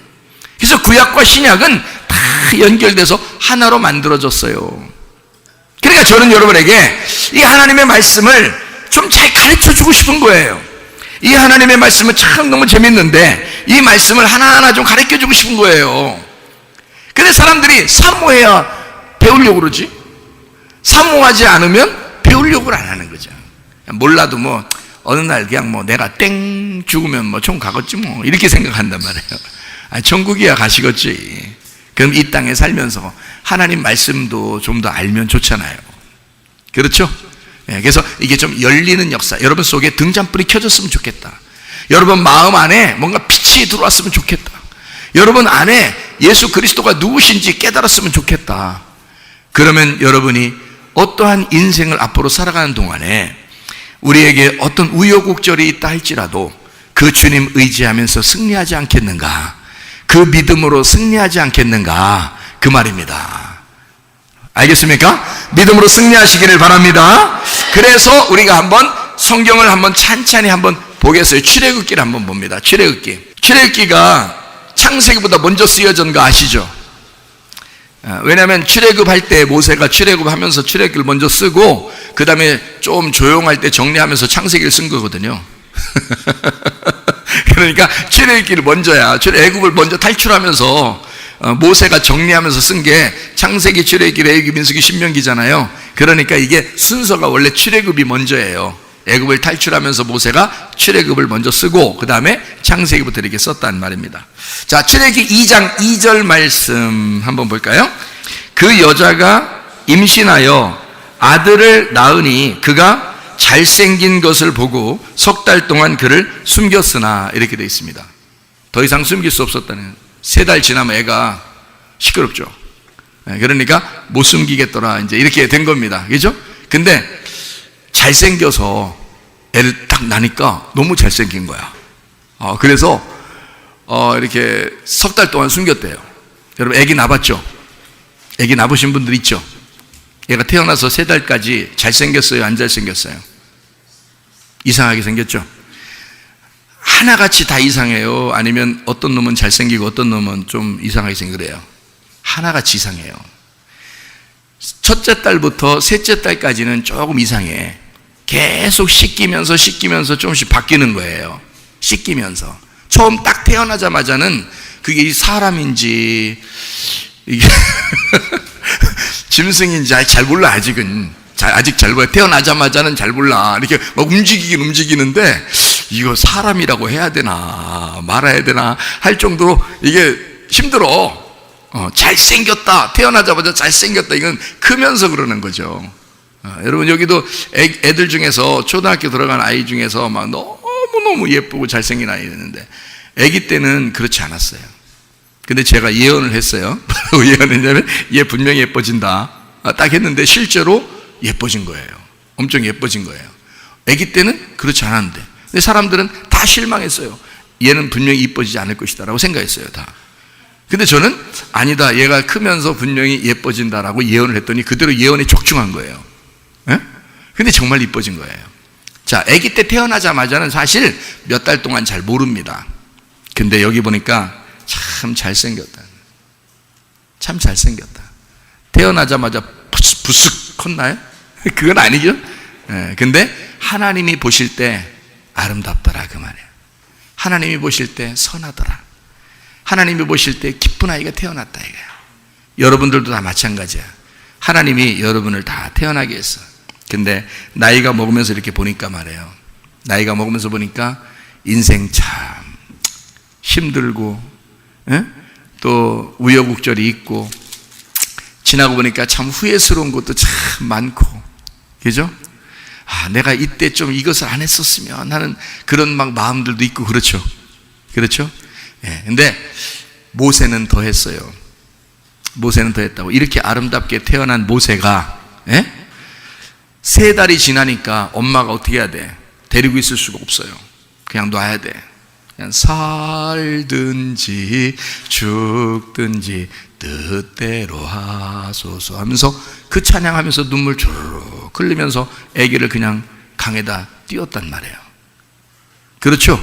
그래서 구약과 신약은 다 연결돼서 하나로 만들어졌어요. 그러니까 저는 여러분에게 이 하나님의 말씀을 좀 잘 가르쳐 주고 싶은 거예요. 이 하나님의 말씀은 참 너무 재밌는데 이 말씀을 하나하나 좀 가르쳐 주고 싶은 거예요. 근데 사람들이 사모해야 배우려고 그러지, 사모하지 않으면 배우려고 안 하는 거죠. 몰라도 뭐 어느 날 그냥 뭐 내가 땡 죽으면 뭐 총 가겠지 뭐 이렇게 생각한단 말이에요. 천국이야 가시겠지. 그럼 이 땅에 살면서 하나님 말씀도 좀 더 알면 좋잖아요. 그렇죠? 그래서 이게 좀 열리는 역사, 여러분 속에 등잔불이 켜졌으면 좋겠다. 여러분 마음 안에 뭔가 빛이 들어왔으면 좋겠다. 여러분 안에 예수 그리스도가 누구신지 깨달았으면 좋겠다. 그러면 여러분이 어떠한 인생을 앞으로 살아가는 동안에 우리에게 어떤 우여곡절이 있다 할지라도 그 주님 의지하면서 승리하지 않겠는가, 그 믿음으로 승리하지 않겠는가, 그 말입니다. 알겠습니까? 믿음으로 승리하시기를 바랍니다. 그래서 우리가 한번 성경을 한번 찬찬히 한번 보겠어요. 출애굽기를 한번 봅니다. 출애굽기가 창세기보다 먼저 쓰여진 거 아시죠? 왜냐하면 출애굽할 때 모세가 출애굽하면서 출애굽기를 먼저 쓰고 그 다음에 좀 조용할 때 정리하면서 창세기를 쓴 거거든요. 그러니까 출애굽기를 먼저야, 애굽을 먼저 탈출하면서 모세가 정리하면서 쓴 게 창세기, 출애굽기, 레위기, 민수기, 신명기잖아요. 그러니까 이게 순서가 원래 출애굽이 먼저예요. 애굽을 탈출하면서 모세가 출애굽을 먼저 쓰고 그 다음에 창세기부터 이렇게 썼단 말입니다. 자, 출애굽기 2장 2절 말씀 한번 볼까요? 그 여자가 임신하여 아들을 낳으니 그가 잘생긴 것을 보고 석 달 동안 그를 숨겼으나, 이렇게 되어 있습니다. 더 이상 숨길 수 없었다는, 3달 지나면 애가 시끄럽죠. 그러니까 못 숨기겠더라, 이제 이렇게 된 겁니다. 그죠? 근데 잘생겨서 애를 딱 낳으니까 너무 잘생긴 거야. 그래서 이렇게 석 달 동안 숨겼대요. 여러분 애기 낳았죠? 애기 낳으신 분들 있죠? 얘가 태어나서 3달까지 잘생겼어요, 안 잘생겼어요? 이상하게 생겼죠? 하나같이 다 이상해요? 아니면 어떤 놈은 잘생기고 어떤 놈은 좀 이상하게 생기래요? 하나같이 이상해요. 첫째 딸부터 셋째 딸까지는 조금 이상해. 계속 씻기면서 조금씩 바뀌는 거예요. 씻기면서. 처음 딱 태어나자마자는 그게 사람인지 이게 짐승인지 잘 몰라. 아직 잘 몰라. 태어나자마자는 잘 몰라. 이렇게 막 움직이는데 이거 사람이라고 해야 되나 말아야 되나 할 정도로 이게 힘들어. 잘생겼다, 태어나자마자 잘생겼다, 이건 크면서 그러는 거죠. 여러분 여기도 애들 중에서 초등학교 들어간 아이 중에서 막 너무너무 예쁘고 잘생긴 아이 있는데 아기 때는 그렇지 않았어요. 근데 제가 예언을 했어요. 뭐라고 예언했냐면 얘 분명히 예뻐진다 딱 했는데 실제로 예뻐진 거예요. 엄청 예뻐진 거예요. 아기 때는 그렇지 않았는데, 근데 사람들은 다 실망했어요. 얘는 분명히 이뻐지지 않을 것이다 라고 생각했어요, 다. 근데 저는 아니다, 얘가 크면서 분명히 예뻐진다라고 예언을 했더니 그대로 예언에 적중한 거예요. 예? 근데 정말 이뻐진 거예요. 자, 아기 때 태어나자마자는 사실 몇 달 동안 잘 모릅니다. 근데 여기 보니까 참 잘생겼다. 참 잘생겼다. 태어나자마자 부스к 컸나요? 그건 아니죠. 예, 근데 하나님이 보실 때 아름답더라, 그 말이에요. 하나님이 보실 때 선하더라. 하나님이 보실 때 기쁜 아이가 태어났다, 이거야. 여러분들도 다 마찬가지야. 하나님이 여러분을 다 태어나게 했어. 근데 나이가 먹으면서 이렇게 보니까 말이에요, 나이가 먹으면서 보니까 인생 참 힘들고, 예? 또 우여곡절이 있고, 지나고 보니까 참 후회스러운 것도 참 많고, 그죠? 내가 이때 좀 이것을 안 했었으면 하는 그런 막 마음들도 있고, 그렇죠? 그렇죠? 예. 근데 모세는 더 했어요. 모세는 더 했다고. 이렇게 아름답게 태어난 모세가, 예? 3달이 지나니까 엄마가 어떻게 해야 돼? 데리고 있을 수가 없어요. 그냥 놔야 돼. 그냥 살든지 죽든지 뜻대로 하소서 하면서 그 찬양하면서 눈물 주르륵 흘리면서 아기를 그냥 강에다 띄웠단 말이에요. 그렇죠?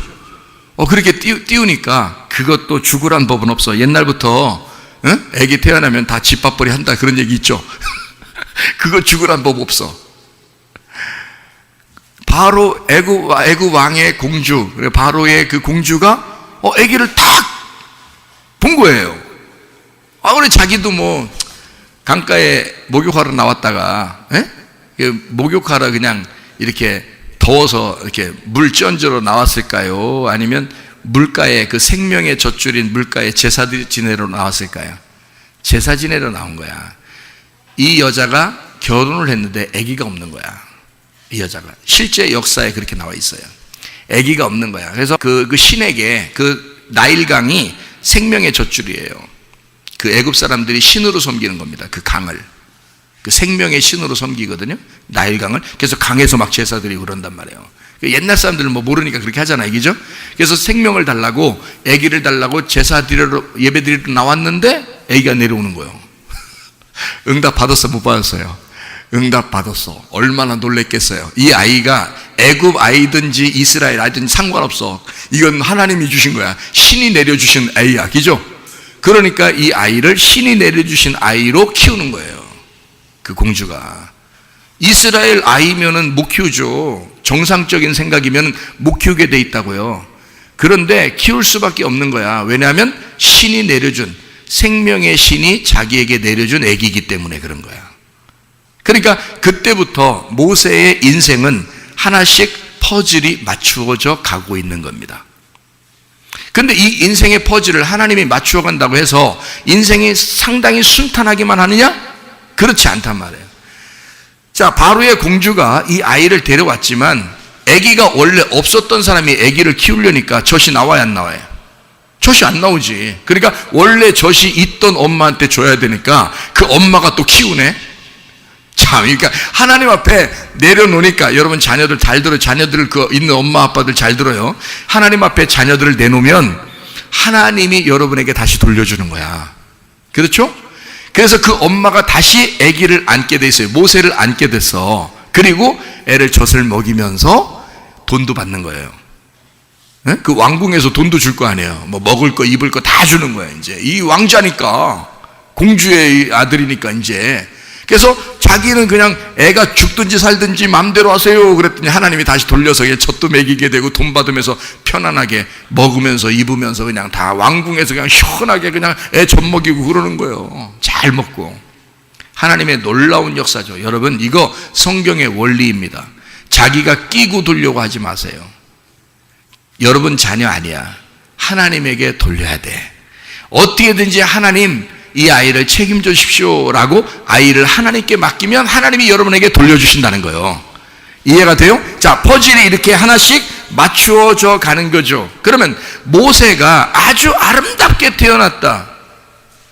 그렇게 띄우니까 그것도 죽으란 법은 없어. 옛날부터 아기 태어나면 다 집밥벌이 한다 그런 얘기 있죠. 그거 죽으란 법 없어. 바로 애굽 왕의 공주, 바로의 그 공주가 아기를 탁 본 거예요. 그래 자기도 뭐 강가에 목욕하러 나왔다가, 목욕하러 그냥 이렇게 더워서 이렇게 물 쩐저러 나왔을까요? 아니면 물가에 그 생명의 젖줄인 물가에 제사 지내러 나왔을까요? 제사 지내러 나온 거야. 이 여자가 결혼을 했는데 아기가 없는 거야. 이 여자가 실제 역사에 그렇게 나와 있어요. 아기가 없는 거야. 그래서 그 신에게 그 나일강이 생명의 젖줄이에요. 그 애굽 사람들이 신으로 섬기는 겁니다. 그 강을, 그 생명의 신으로 섬기거든요. 나일강을. 그래서 강에서 막 제사 드리고 그런단 말이에요. 옛날 사람들은 뭐 모르니까 그렇게 하잖아요, 그죠? 그래서 생명을 달라고, 아기를 달라고 제사 드리러 예배 드리러 나왔는데 아기가 내려오는 거예요. 응답 받았어, 못 받았어요? 응답 받았어. 얼마나 놀랬겠어요. 이 아이가 애굽 아이든지 이스라엘 아이든지 상관없어. 이건 하나님이 주신 거야. 신이 내려주신 아이야, 그죠? 그러니까 이 아이를 신이 내려주신 아이로 키우는 거예요. 그 공주가. 이스라엘 아이면은 못 키우죠. 정상적인 생각이면 못 키우게 돼 있다고요. 그런데 키울 수밖에 없는 거야. 왜냐하면 신이 내려준, 생명의 신이 자기에게 내려준 아기이기 때문에 그런 거야. 그러니까 그때부터 모세의 인생은 하나씩 퍼즐이 맞추어져 가고 있는 겁니다. 근데 이 인생의 퍼즐을 하나님이 맞추어 간다고 해서 인생이 상당히 순탄하기만 하느냐? 그렇지 않단 말이에요. 자, 바로의 공주가 이 아이를 데려왔지만 아기가 원래 없었던 사람이 아기를 키우려니까 젖이 나와야 안 나와요? 젖이 안 나오지. 그러니까 원래 젖이 있던 엄마한테 줘야 되니까 그 엄마가 또 키우네. 자, 그러니까 하나님 앞에 내려놓으니까, 여러분 자녀들 잘 들어요. 자녀들 그 있는 엄마 아빠들 잘 들어요. 하나님 앞에 자녀들을 내놓으면 하나님이 여러분에게 다시 돌려주는 거야. 그렇죠? 그래서 그 엄마가 다시 아기를 안게 돼 있어요. 모세를 안게 됐어. 그리고 애를 젖을 먹이면서 돈도 받는 거예요. 그 왕궁에서 돈도 줄 거 아니에요. 뭐 먹을 거 입을 거 다 주는 거야. 이제 이 왕자니까, 공주의 아들이니까 이제. 그래서 자기는 그냥 애가 죽든지 살든지 마음대로 하세요 그랬더니 하나님이 다시 돌려서 젖도 먹이게 되고 돈 받으면서 편안하게 먹으면서 입으면서 그냥 다 왕궁에서 그냥 시원하게 그냥 애 젖 먹이고 그러는 거예요. 잘 먹고. 하나님의 놀라운 역사죠. 여러분, 이거 성경의 원리입니다. 자기가 끼고 돌려고 하지 마세요. 여러분 자녀 아니야. 하나님에게 돌려야 돼. 어떻게든지 하나님 이 아이를 책임져 주십시오라고 아이를 하나님께 맡기면 하나님이 여러분에게 돌려주신다는 거예요. 이해가 돼요? 자, 퍼즐이 이렇게 하나씩 맞추어져 가는 거죠. 그러면 모세가 아주 아름답게 태어났다.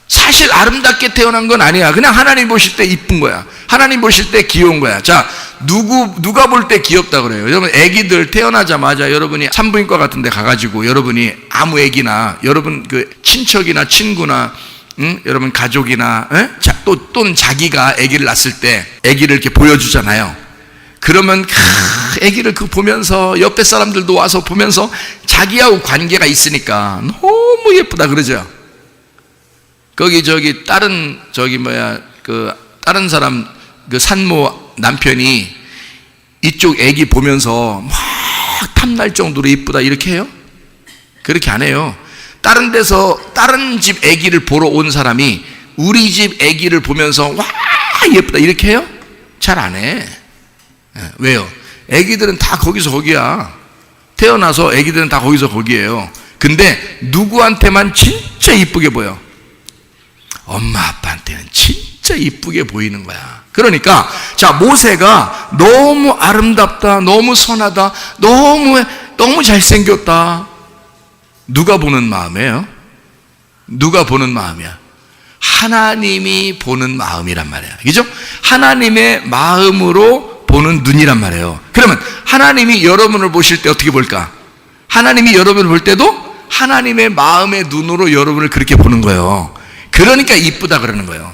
사실 아름답게 태어난 건 아니야. 그냥 하나님 보실 때 이쁜 거야. 하나님 보실 때 귀여운 거야. 자, 누가 볼 때 귀엽다 그래요? 여러분, 애기들 태어나자마자 여러분이 산부인과 같은 데 가가지고 여러분이 아무 애기나 여러분 그 친척이나 친구나 여러분 가족이나 또는 자기가 아기를 낳았을 때 아기를 이렇게 보여주잖아요. 그러면 아기를 그 보면서 옆에 사람들도 와서 보면서 자기하고 관계가 있으니까 너무 예쁘다 그러죠. 거기 다른 다른 사람 그 산모 남편이 이쪽 아기 보면서 막 탐날 정도로 예쁘다 이렇게 해요? 그렇게 안 해요. 다른 데서 다른 집 아기를 보러 온 사람이 우리 집 아기를 보면서 와 예쁘다 이렇게 해요? 잘 안 해. 왜요? 아기들은 다 거기서 거기야. 태어나서 애기들은 다 거기서 거기에요. 근데 누구한테만 진짜 이쁘게 보여? 엄마 아빠한테는 진짜 이쁘게 보이는 거야. 그러니까 자, 모세가 너무 아름답다, 너무 선하다, 너무 잘생겼다. 누가 보는 마음이에요? 누가 보는 마음이야? 하나님이 보는 마음이란 말이야. 그죠? 하나님의 마음으로 보는 눈이란 말이에요. 그러면 하나님이 여러분을 보실 때 어떻게 볼까? 하나님이 여러분을 볼 때도 하나님의 마음의 눈으로 여러분을 그렇게 보는 거예요. 그러니까 이쁘다 그러는 거예요.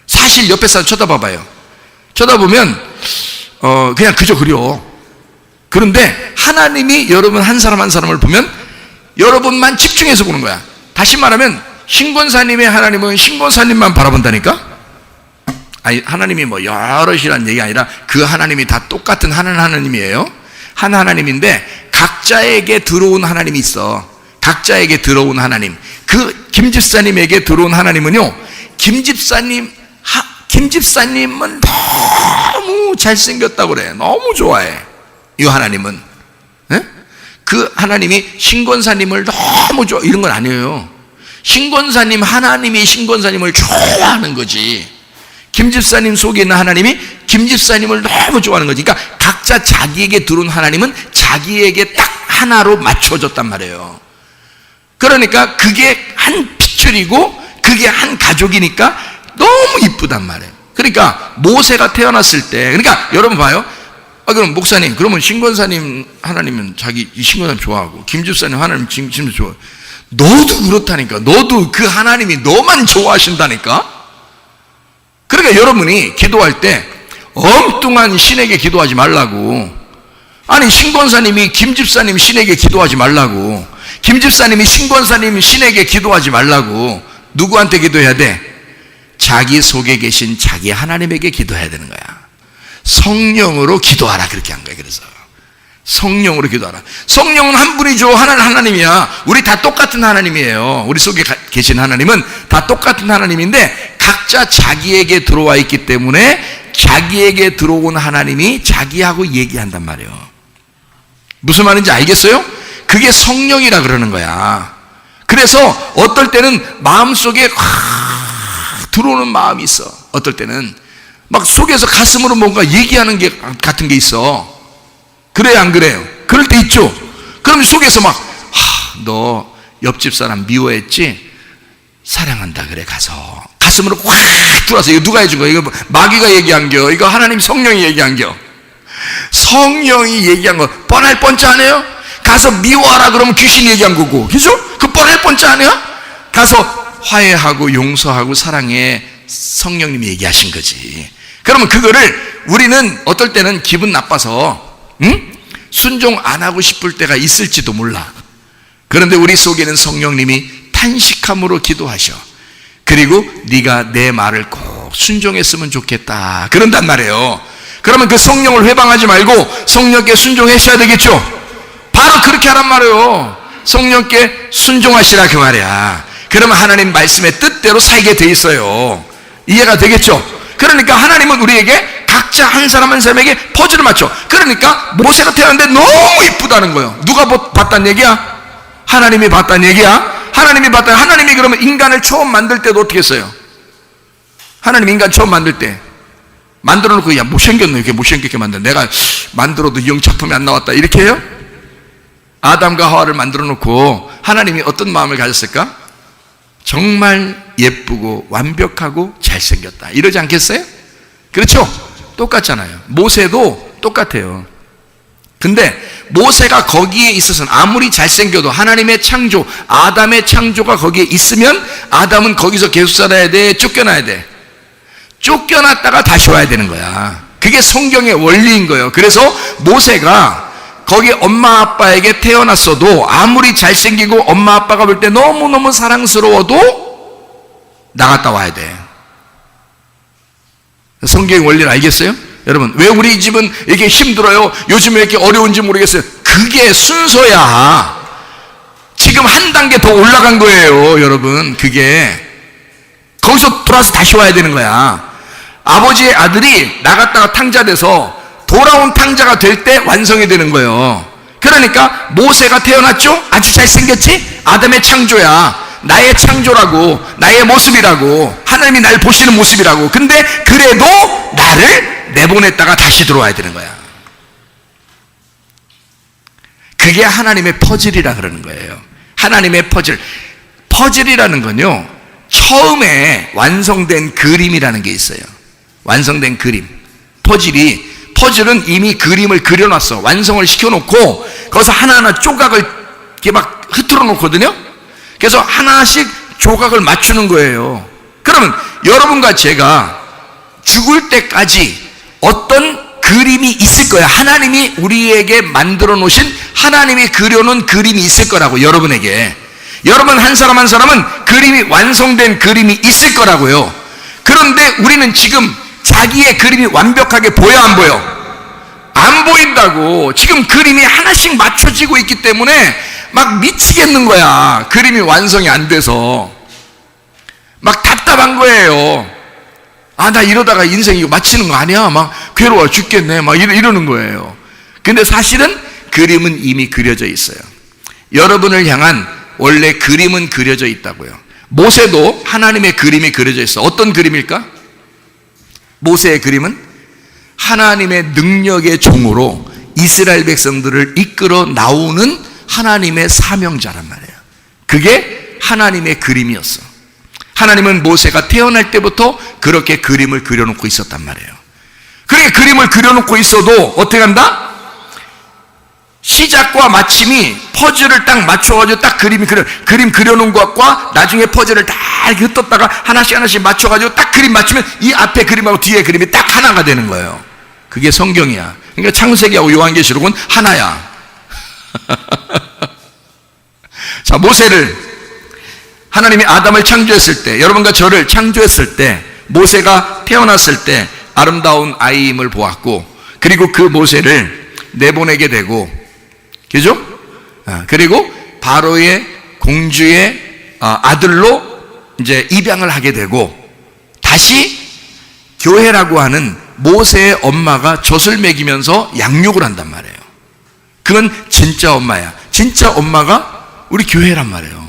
사실 옆에 사람 쳐다봐봐요. 쳐다보면 그냥 그저 그려. 그런데 하나님이 여러분 한 사람 한 사람을 보면 여러분만 집중해서 보는 거야. 다시 말하면 신권사님의 하나님은 신권사님만 바라본다니까? 아니, 하나님이 뭐 여럿이란 얘기 아니라 그 하나님이 다 똑같은 하나님이에요. 한 하나님인데 각자에게 들어온 하나님이 있어. 각자에게 들어온 하나님. 그 김집사님에게 들어온 하나님은요, 김집사님은 너무 잘생겼다고 그래. 너무 좋아해. 이 하나님은. 네? 그 하나님이 신권사님을 너무 좋아. 이런 건 아니에요. 신권사님, 하나님이 신권사님을 좋아하는 거지. 김집사님 속에 있는 하나님이 김집사님을 너무 좋아하는 거지. 그러니까 각자 자기에게 들어온 하나님은 자기에게 딱 하나로 맞춰졌단 말이에요. 그러니까 그게 한 피줄이고 그게 한 가족이니까 너무 이쁘단 말이에요. 그러니까 모세가 태어났을 때, 그러니까 여러분 봐요. 그럼 목사님, 그러면 신권사님 하나님은 자기 이 신권사님 좋아하고 김집사님 하나님 진짜 좋아해. 너도 그렇다니까. 너도 그 하나님이 너만 좋아하신다니까. 그러니까 여러분이 기도할 때 엉뚱한 신에게 기도하지 말라고. 아니, 신권사님이 김집사님 신에게 기도하지 말라고. 김집사님이 신권사님 신에게 기도하지 말라고. 누구한테 기도해야 돼? 자기 속에 계신 자기 하나님에게 기도해야 되는 거야. 성령으로 기도하라, 그렇게 한 거야. 그래서 성령으로 기도하라. 성령은 한 분이죠. 하나님이야. 우리 다 똑같은 하나님이에요. 우리 속에 계신 하나님은 다 똑같은 하나님인데 각자 자기에게 들어와 있기 때문에 자기에게 들어온 하나님이 자기하고 얘기한단 말이에요. 무슨 말인지 알겠어요? 그게 성령이라 그러는 거야. 그래서 어떨 때는 마음속에 들어오는 마음이 있어. 어떨 때는 막 속에서 가슴으로 뭔가 얘기하는 게 같은 게 있어. 그래요, 안 그래요? 그럴 때 있죠. 그럼 속에서 막 너 옆집 사람 미워했지? 사랑한다 그래. 가서 가슴으로 확 들어와서. 이거 누가 해준 거야? 이거 마귀가 얘기한겨? 이거 하나님 성령이 얘기한겨? 성령이 얘기한 거 뻔할 뻔짜 아니에요? 가서 미워하라 그러면 귀신이 얘기한 거고, 그죠? 그 뻔할 뻔짜 아니야? 가서 화해하고 용서하고 사랑해, 성령님이 얘기하신 거지. 그러면 그거를 우리는 어떨 때는 기분 나빠서 순종 안 하고 싶을 때가 있을지도 몰라. 그런데 우리 속에는 성령님이 탄식함으로 기도하셔. 그리고 네가 내 말을 꼭 순종했으면 좋겠다 그런단 말이에요. 그러면 그 성령을 회방하지 말고 성령께 순종하셔야 되겠죠. 바로 그렇게 하란 말이에요. 성령께 순종하시라 그 말이야. 그러면 하나님 말씀의 뜻대로 살게 돼 있어요. 이해가 되겠죠? 그러니까 하나님은 우리에게 각자 한 사람 한 사람에게 퍼즐을 맞춰. 그러니까 모세가 태어났는데 너무 이쁘다는 거예요. 누가 봤단 얘기야? 하나님이 봤단 얘기야. 하나님이 봤다. 하나님이 그러면 인간을 처음 만들 때도 어떻게 했어요? 하나님 인간 처음 만들 때 만들어 놓고, 야, 못생겼네, 이렇게 못생겼게 만들, 내가 만들어도 영작품이 안 나왔다, 이렇게 해요? 아담과 하와를 만들어 놓고 하나님이 어떤 마음을 가졌을까? 정말 예쁘고 완벽하고 잘생겼다, 이러지 않겠어요? 그렇죠? 똑같잖아요. 모세도 똑같아요. 근데 모세가 거기에 있어서는 아무리 잘생겨도 하나님의 창조, 아담의 창조가 거기에 있으면 아담은 거기서 계속 살아야 돼? 쫓겨나야 돼? 쫓겨났다가 다시 와야 되는 거야. 그게 성경의 원리인 거예요. 그래서 모세가 거기 엄마 아빠에게 태어났어도 아무리 잘생기고 엄마 아빠가 볼 때 너무너무 사랑스러워도 나갔다 와야 돼. 성경의 원리를 알겠어요? 여러분, 왜 우리 집은 이렇게 힘들어요? 요즘에 이렇게 어려운지 모르겠어요. 그게 순서야. 지금 한 단계 더 올라간 거예요, 여러분. 그게 거기서 돌아서 다시 와야 되는 거야. 아버지의 아들이 나갔다가 탕자돼서 돌아온 탕자가 될 때 완성이 되는 거예요. 그러니까 모세가 태어났죠? 아주 잘생겼지? 아담의 창조야. 나의 창조라고, 나의 모습이라고, 하나님이 날 보시는 모습이라고. 근데 그래도 나를 내보냈다가 다시 들어와야 되는 거야. 그게 하나님의 퍼즐이라 그러는 거예요. 하나님의 퍼즐. 퍼즐이라는 건요, 처음에 완성된 그림이라는 게 있어요. 완성된 그림. 퍼즐은 이미 그림을 그려놨어. 완성을 시켜놓고 거기서 하나하나 조각을 이렇게 막 흐트러 놓거든요. 그래서 하나씩 조각을 맞추는 거예요. 그러면 여러분과 제가 죽을 때까지 어떤 그림이 있을 거예요. 하나님이 우리에게 만들어 놓으신, 하나님이 그려놓은 그림이 있을 거라고. 여러분에게, 여러분 한 사람 한 사람은 그림이, 완성된 그림이 있을 거라고요. 그런데 우리는 지금 자기의 그림이 완벽하게 보여 안 보여? 안 보인다고. 지금 그림이 하나씩 맞춰지고 있기 때문에 막 미치겠는 거야. 그림이 완성이 안 돼서 막 답답한 거예요. 아, 나 이러다가 인생 이거 마치는 거 아니야? 막 괴로워 죽겠네. 막 이러는 거예요. 근데 사실은 그림은 이미 그려져 있어요. 여러분을 향한 원래 그림은 그려져 있다고요. 모세도 하나님의 그림이 그려져 있어. 어떤 그림일까? 모세의 그림은 하나님의 능력의 종으로 이스라엘 백성들을 이끌어 나오는 하나님의 사명자란 말이에요. 그게 하나님의 그림이었어. 하나님은 모세가 태어날 때부터 그렇게 그림을 그려놓고 있었단 말이에요. 그렇게 그림을 그려놓고 있어도 어떻게 한다? 시작과 마침이 퍼즐을 딱 맞춰가지고 딱 그림 그려놓은 것과 나중에 퍼즐을 다 이렇게 흩었다가 하나씩 맞춰가지고 딱 그림 맞추면 이 앞에 그림하고 뒤에 그림이 딱 하나가 되는 거예요. 그게 성경이야. 그러니까 창세기하고 요한계시록은 하나야. 자, 모세를, 하나님이 아담을 창조했을 때, 여러분과 저를 창조했을 때, 모세가 태어났을 때 아름다운 아이임을 보았고, 그리고 그 모세를 내보내게 되고, 그죠? 그리고 바로의 공주의 아들로 이제 입양을 하게 되고, 다시 교회라고 하는 모세의 엄마가 젖을 먹이면서 양육을 한단 말이에요. 그건 진짜 엄마야. 진짜 엄마가 우리 교회란 말이에요.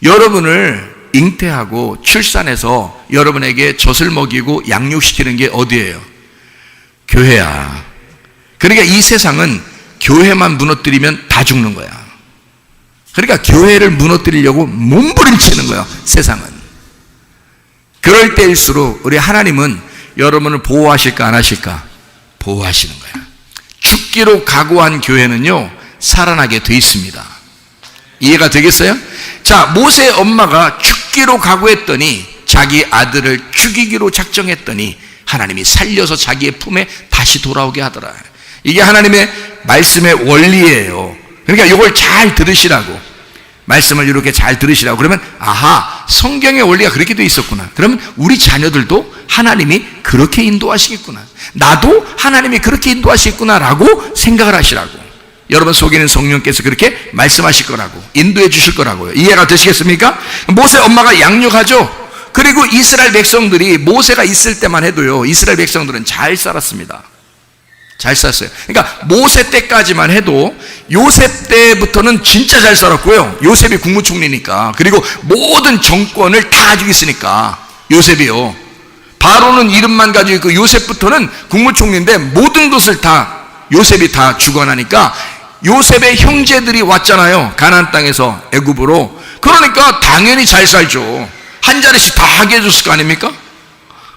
여러분을 잉태하고 출산해서 여러분에게 젖을 먹이고 양육시키는 게 어디예요? 교회야. 그러니까 이 세상은 교회만 무너뜨리면 다 죽는 거야. 그러니까 교회를 무너뜨리려고 몸부림치는 거야, 세상은. 그럴 때일수록 우리 하나님은 여러분을 보호하실까 안 하실까? 보호하시는 거야. 죽기로 각오한 교회는요, 살아나게 돼 있습니다. 이해가 되겠어요? 자, 모세의 엄마가 죽기로 각오했더니, 자기 아들을 죽이기로 작정했더니 하나님이 살려서 자기의 품에 다시 돌아오게 하더라. 이게 하나님의 말씀의 원리예요. 그러니까 이걸 잘 들으시라고, 말씀을 이렇게 잘 들으시라고. 그러면 아하, 성경의 원리가 그렇게 돼 있었구나. 그러면 우리 자녀들도 하나님이 그렇게 인도하시겠구나, 나도 하나님이 그렇게 인도하시겠구나 라고 생각을 하시라고. 여러분 속에는 성령께서 그렇게 말씀하실 거라고, 인도해 주실 거라고요. 이해가 되시겠습니까? 모세 엄마가 양육하죠. 그리고 이스라엘 백성들이, 모세가 있을 때만 해도요, 이스라엘 백성들은 잘 살았습니다. 잘 살았어요. 그러니까 모세 때까지만 해도, 요셉 때부터는 진짜 잘 살았고요. 요셉이 국무총리니까. 그리고 모든 정권을 다 가지고 있으니까, 요셉이요. 바로는 이름만 가지고 있고, 요셉부터는 국무총리인데 모든 것을 다 요셉이 다 주관하니까, 요셉의 형제들이 왔잖아요, 가나안 땅에서 애굽으로. 그러니까 당연히 잘 살죠. 한 자리씩 다 하게 해줬을 거 아닙니까?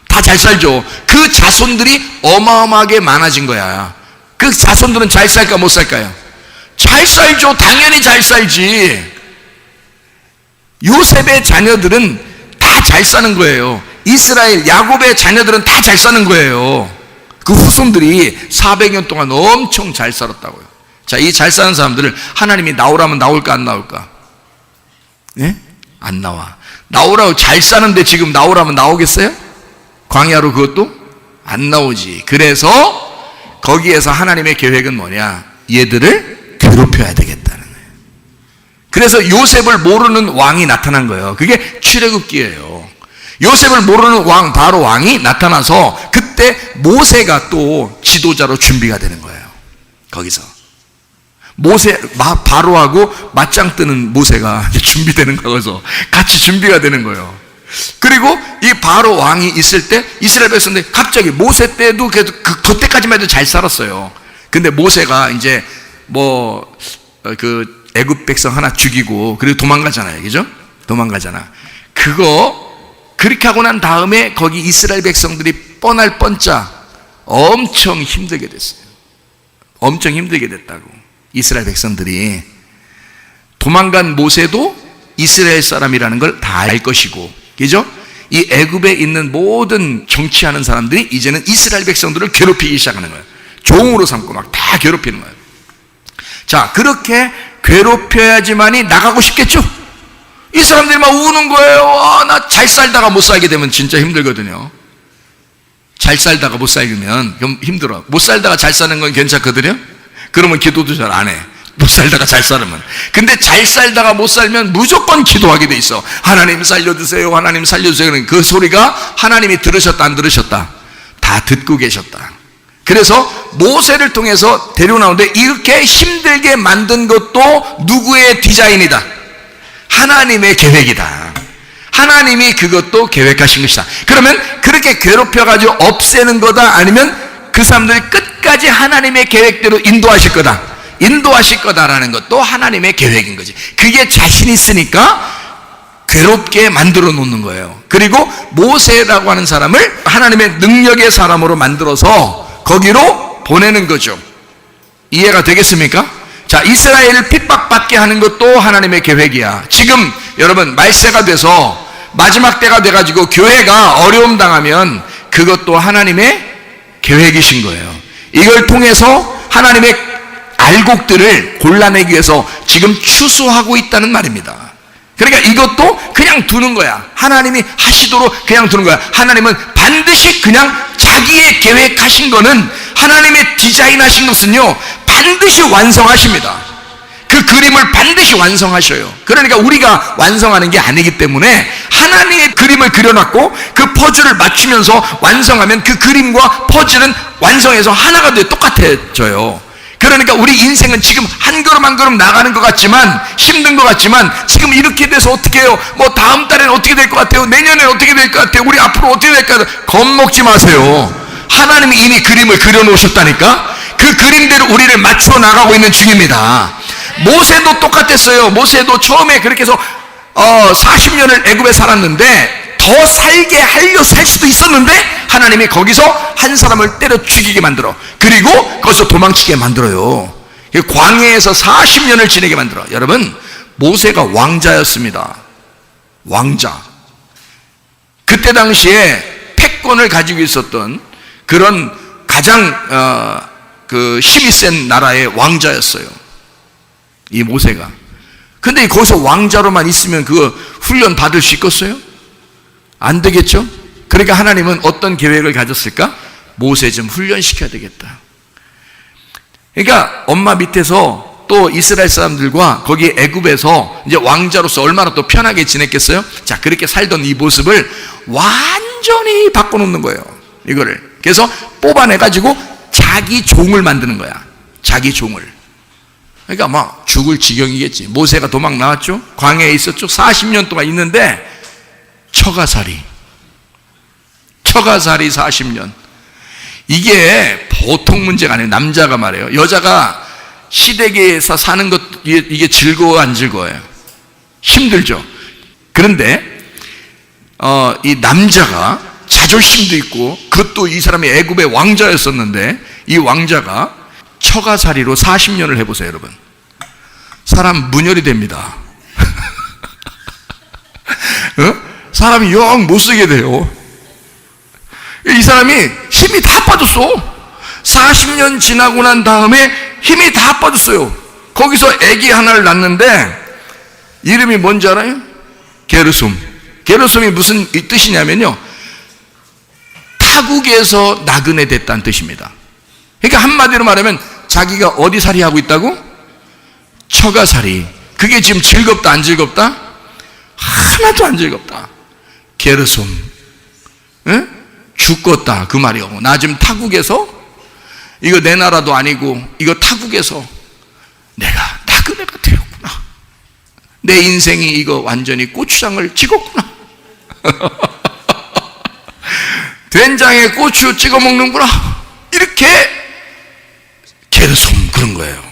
다 잘 살죠. 그 자손들이 어마어마하게 많아진 거야. 그 자손들은 잘 살까 못 살까요? 잘 살죠. 당연히 잘 살지. 요셉의 자녀들은 다 잘 사는 거예요. 이스라엘 야곱의 자녀들은 다 잘 사는 거예요. 그 후손들이 400년 동안 엄청 잘 살았다고요. 자, 이 잘 사는 사람들을 하나님이 나오라면 나올까 안 나올까? 네? 안 나와. 나오라고, 잘 사는데 지금 나오라면 나오겠어요? 광야로 그것도 안 나오지. 그래서 거기에서 하나님의 계획은 뭐냐? 얘들을 괴롭혀야 되겠다는 거예요. 그래서 요셉을 모르는 왕이 나타난 거예요. 그게 출애굽기예요. 요셉을 모르는 왕, 바로 왕이 나타나서 그때 모세가 또 지도자로 준비가 되는 거예요. 거기서 바로하고 맞짱 뜨는 모세가 이제 준비되는 거여서 같이 준비가 되는 거예요. 그리고 이 바로 왕이 있을 때 이스라엘 백성들이 갑자기 모세 때도 그때까지만 해도 잘 살았어요. 근데 모세가 이제 애굽 백성 하나 죽이고 그리고 도망가잖아요. 그죠? 도망가잖아. 그렇게 하고 난 다음에 거기 이스라엘 백성들이 뻔할 뻔짝 엄청 힘들게 됐어요. 엄청 힘들게 됐다고. 이스라엘 백성들이 도망간 모세도 이스라엘 사람이라는 걸 다 알 것이고, 그죠? 이 애굽에 있는 모든 정치하는 사람들이 이제는 이스라엘 백성들을 괴롭히기 시작하는 거예요. 종으로 삼고 막 다 괴롭히는 거예요. 자, 그렇게 괴롭혀야지만이 나가고 싶겠죠? 이 사람들이 막 우는 거예요. 나 잘 살다가 못 살게 되면 진짜 힘들거든요. 잘 살다가 못 살면 힘들어. 못 살다가 잘 사는 건 괜찮거든요. 그러면 기도도 잘 안 해. 못 살다가 잘 살면. 근데 잘 살다가 못 살면 무조건 기도하게 돼 있어. 하나님 살려주세요. 하나님 살려주세요. 그 소리가 하나님이 들으셨다 안 들으셨다? 다 듣고 계셨다. 그래서 모세를 통해서 데려나오는데 이렇게 힘들게 만든 것도 누구의 디자인이다? 하나님의 계획이다. 하나님이 그것도 계획하신 것이다. 그러면 그렇게 괴롭혀가지고 없애는 거다? 아니면 그 사람들이 끝까지 하나님의 계획대로 인도하실 거다? 인도하실 거다라는 것도 하나님의 계획인 거지. 그게 자신 있으니까 괴롭게 만들어 놓는 거예요. 그리고 모세라고 하는 사람을 하나님의 능력의 사람으로 만들어서 거기로 보내는 거죠. 이해가 되겠습니까? 자, 이스라엘을 핍박받게 하는 것도 하나님의 계획이야. 지금 여러분 말세가 돼서 마지막 때가 돼가지고 교회가 어려움 당하면 그것도 하나님의 계획이신 거예요. 이걸 통해서 하나님의 알곡들을 골라내기 위해서 지금 추수하고 있다는 말입니다. 그러니까 이것도 그냥 두는 거야. 하나님이 하시도록 그냥 두는 거야. 하나님은 반드시 그냥 자기의 계획하신 거는, 하나님의 디자인하신 것은요 반드시 완성하십니다. 그 그림을 반드시 완성하셔요. 그러니까 우리가 완성하는 게 아니기 때문에 하나님의 그림을 그려놨고 그 퍼즐을 맞추면서 완성하면 그 그림과 퍼즐은 완성해서 하나가 돼 똑같아져요. 그러니까 우리 인생은 지금 한 걸음 한 걸음 나가는 것 같지만, 힘든 것 같지만, 지금 이렇게 돼서 어떻게 해요? 다음 달에는 어떻게 될 것 같아요? 내년에는 어떻게 될 것 같아요? 우리 앞으로 어떻게 될 것 같아요? 겁먹지 마세요. 하나님이 이미 그림을 그려놓으셨다니까. 그 그림대로 우리를 맞춰 나가고 있는 중입니다. 모세도 똑같았어요. 모세도 처음에 그렇게 해서 40년을 애굽에 살았는데 더 살게 하려 살 수도 있었는데 하나님이 거기서 한 사람을 때려 죽이게 만들어, 그리고 거기서 도망치게 만들어요. 광야에서 40년을 지내게 만들어. 여러분, 모세가 왕자였습니다. 왕자. 그때 당시에 패권을 가지고 있었던 그런 가장 힘이 센 나라의 왕자였어요, 이 모세가. 근데 거기서 왕자로만 있으면 그거 훈련 받을 수 있겠어요? 안 되겠죠? 그러니까 하나님은 어떤 계획을 가졌을까? 모세 좀 훈련시켜야 되겠다. 그러니까 엄마 밑에서 또 이스라엘 사람들과 거기 애굽에서 이제 왕자로서 얼마나 또 편하게 지냈겠어요? 자, 그렇게 살던 이 모습을 완전히 바꿔놓는 거예요, 이거를. 그래서 뽑아내가지고 자기 종을 만드는 거야. 자기 종을. 그러니까 막 죽을 지경이겠지. 모세가 도망 나왔죠? 광야에 있었죠? 40년 동안 있는데 처가살이 40년. 이게 보통 문제가 아니에요. 남자가 말해요. 여자가 시댁에서 사는 것, 이게 즐거워 안 즐거워요? 힘들죠. 그런데 이 남자가 자존심도 있고, 그것도 이 사람이 애굽의 왕자였었는데 이 왕자가 처가살이로 40년을 해보세요, 여러분. 사람 문열이 됩니다. 사람이 영 못쓰게 돼요. 이 사람이 힘이 다 빠졌어. 40년 지나고 난 다음에 힘이 다 빠졌어요. 거기서 아기 하나를 낳는데 이름이 뭔지 알아요? 게르솜. 게르솜이 무슨 뜻이냐면요, 타국에서 나그네 됐다는 뜻입니다. 그러니까 한마디로 말하면 자기가 어디 살이 하고 있다고? 처가살이. 그게 지금 즐겁다 안 즐겁다? 하나도 안 즐겁다. 게르솜. 죽겠다 그 말이요. 나 지금 타국에서, 이거 내 나라도 아니고 이거 타국에서 내가 나그네가 되었구나. 내 인생이 이거 완전히 고추장을 찍었구나. 된장에 고추 찍어 먹는구나. 이렇게 게르솜 그런 거예요.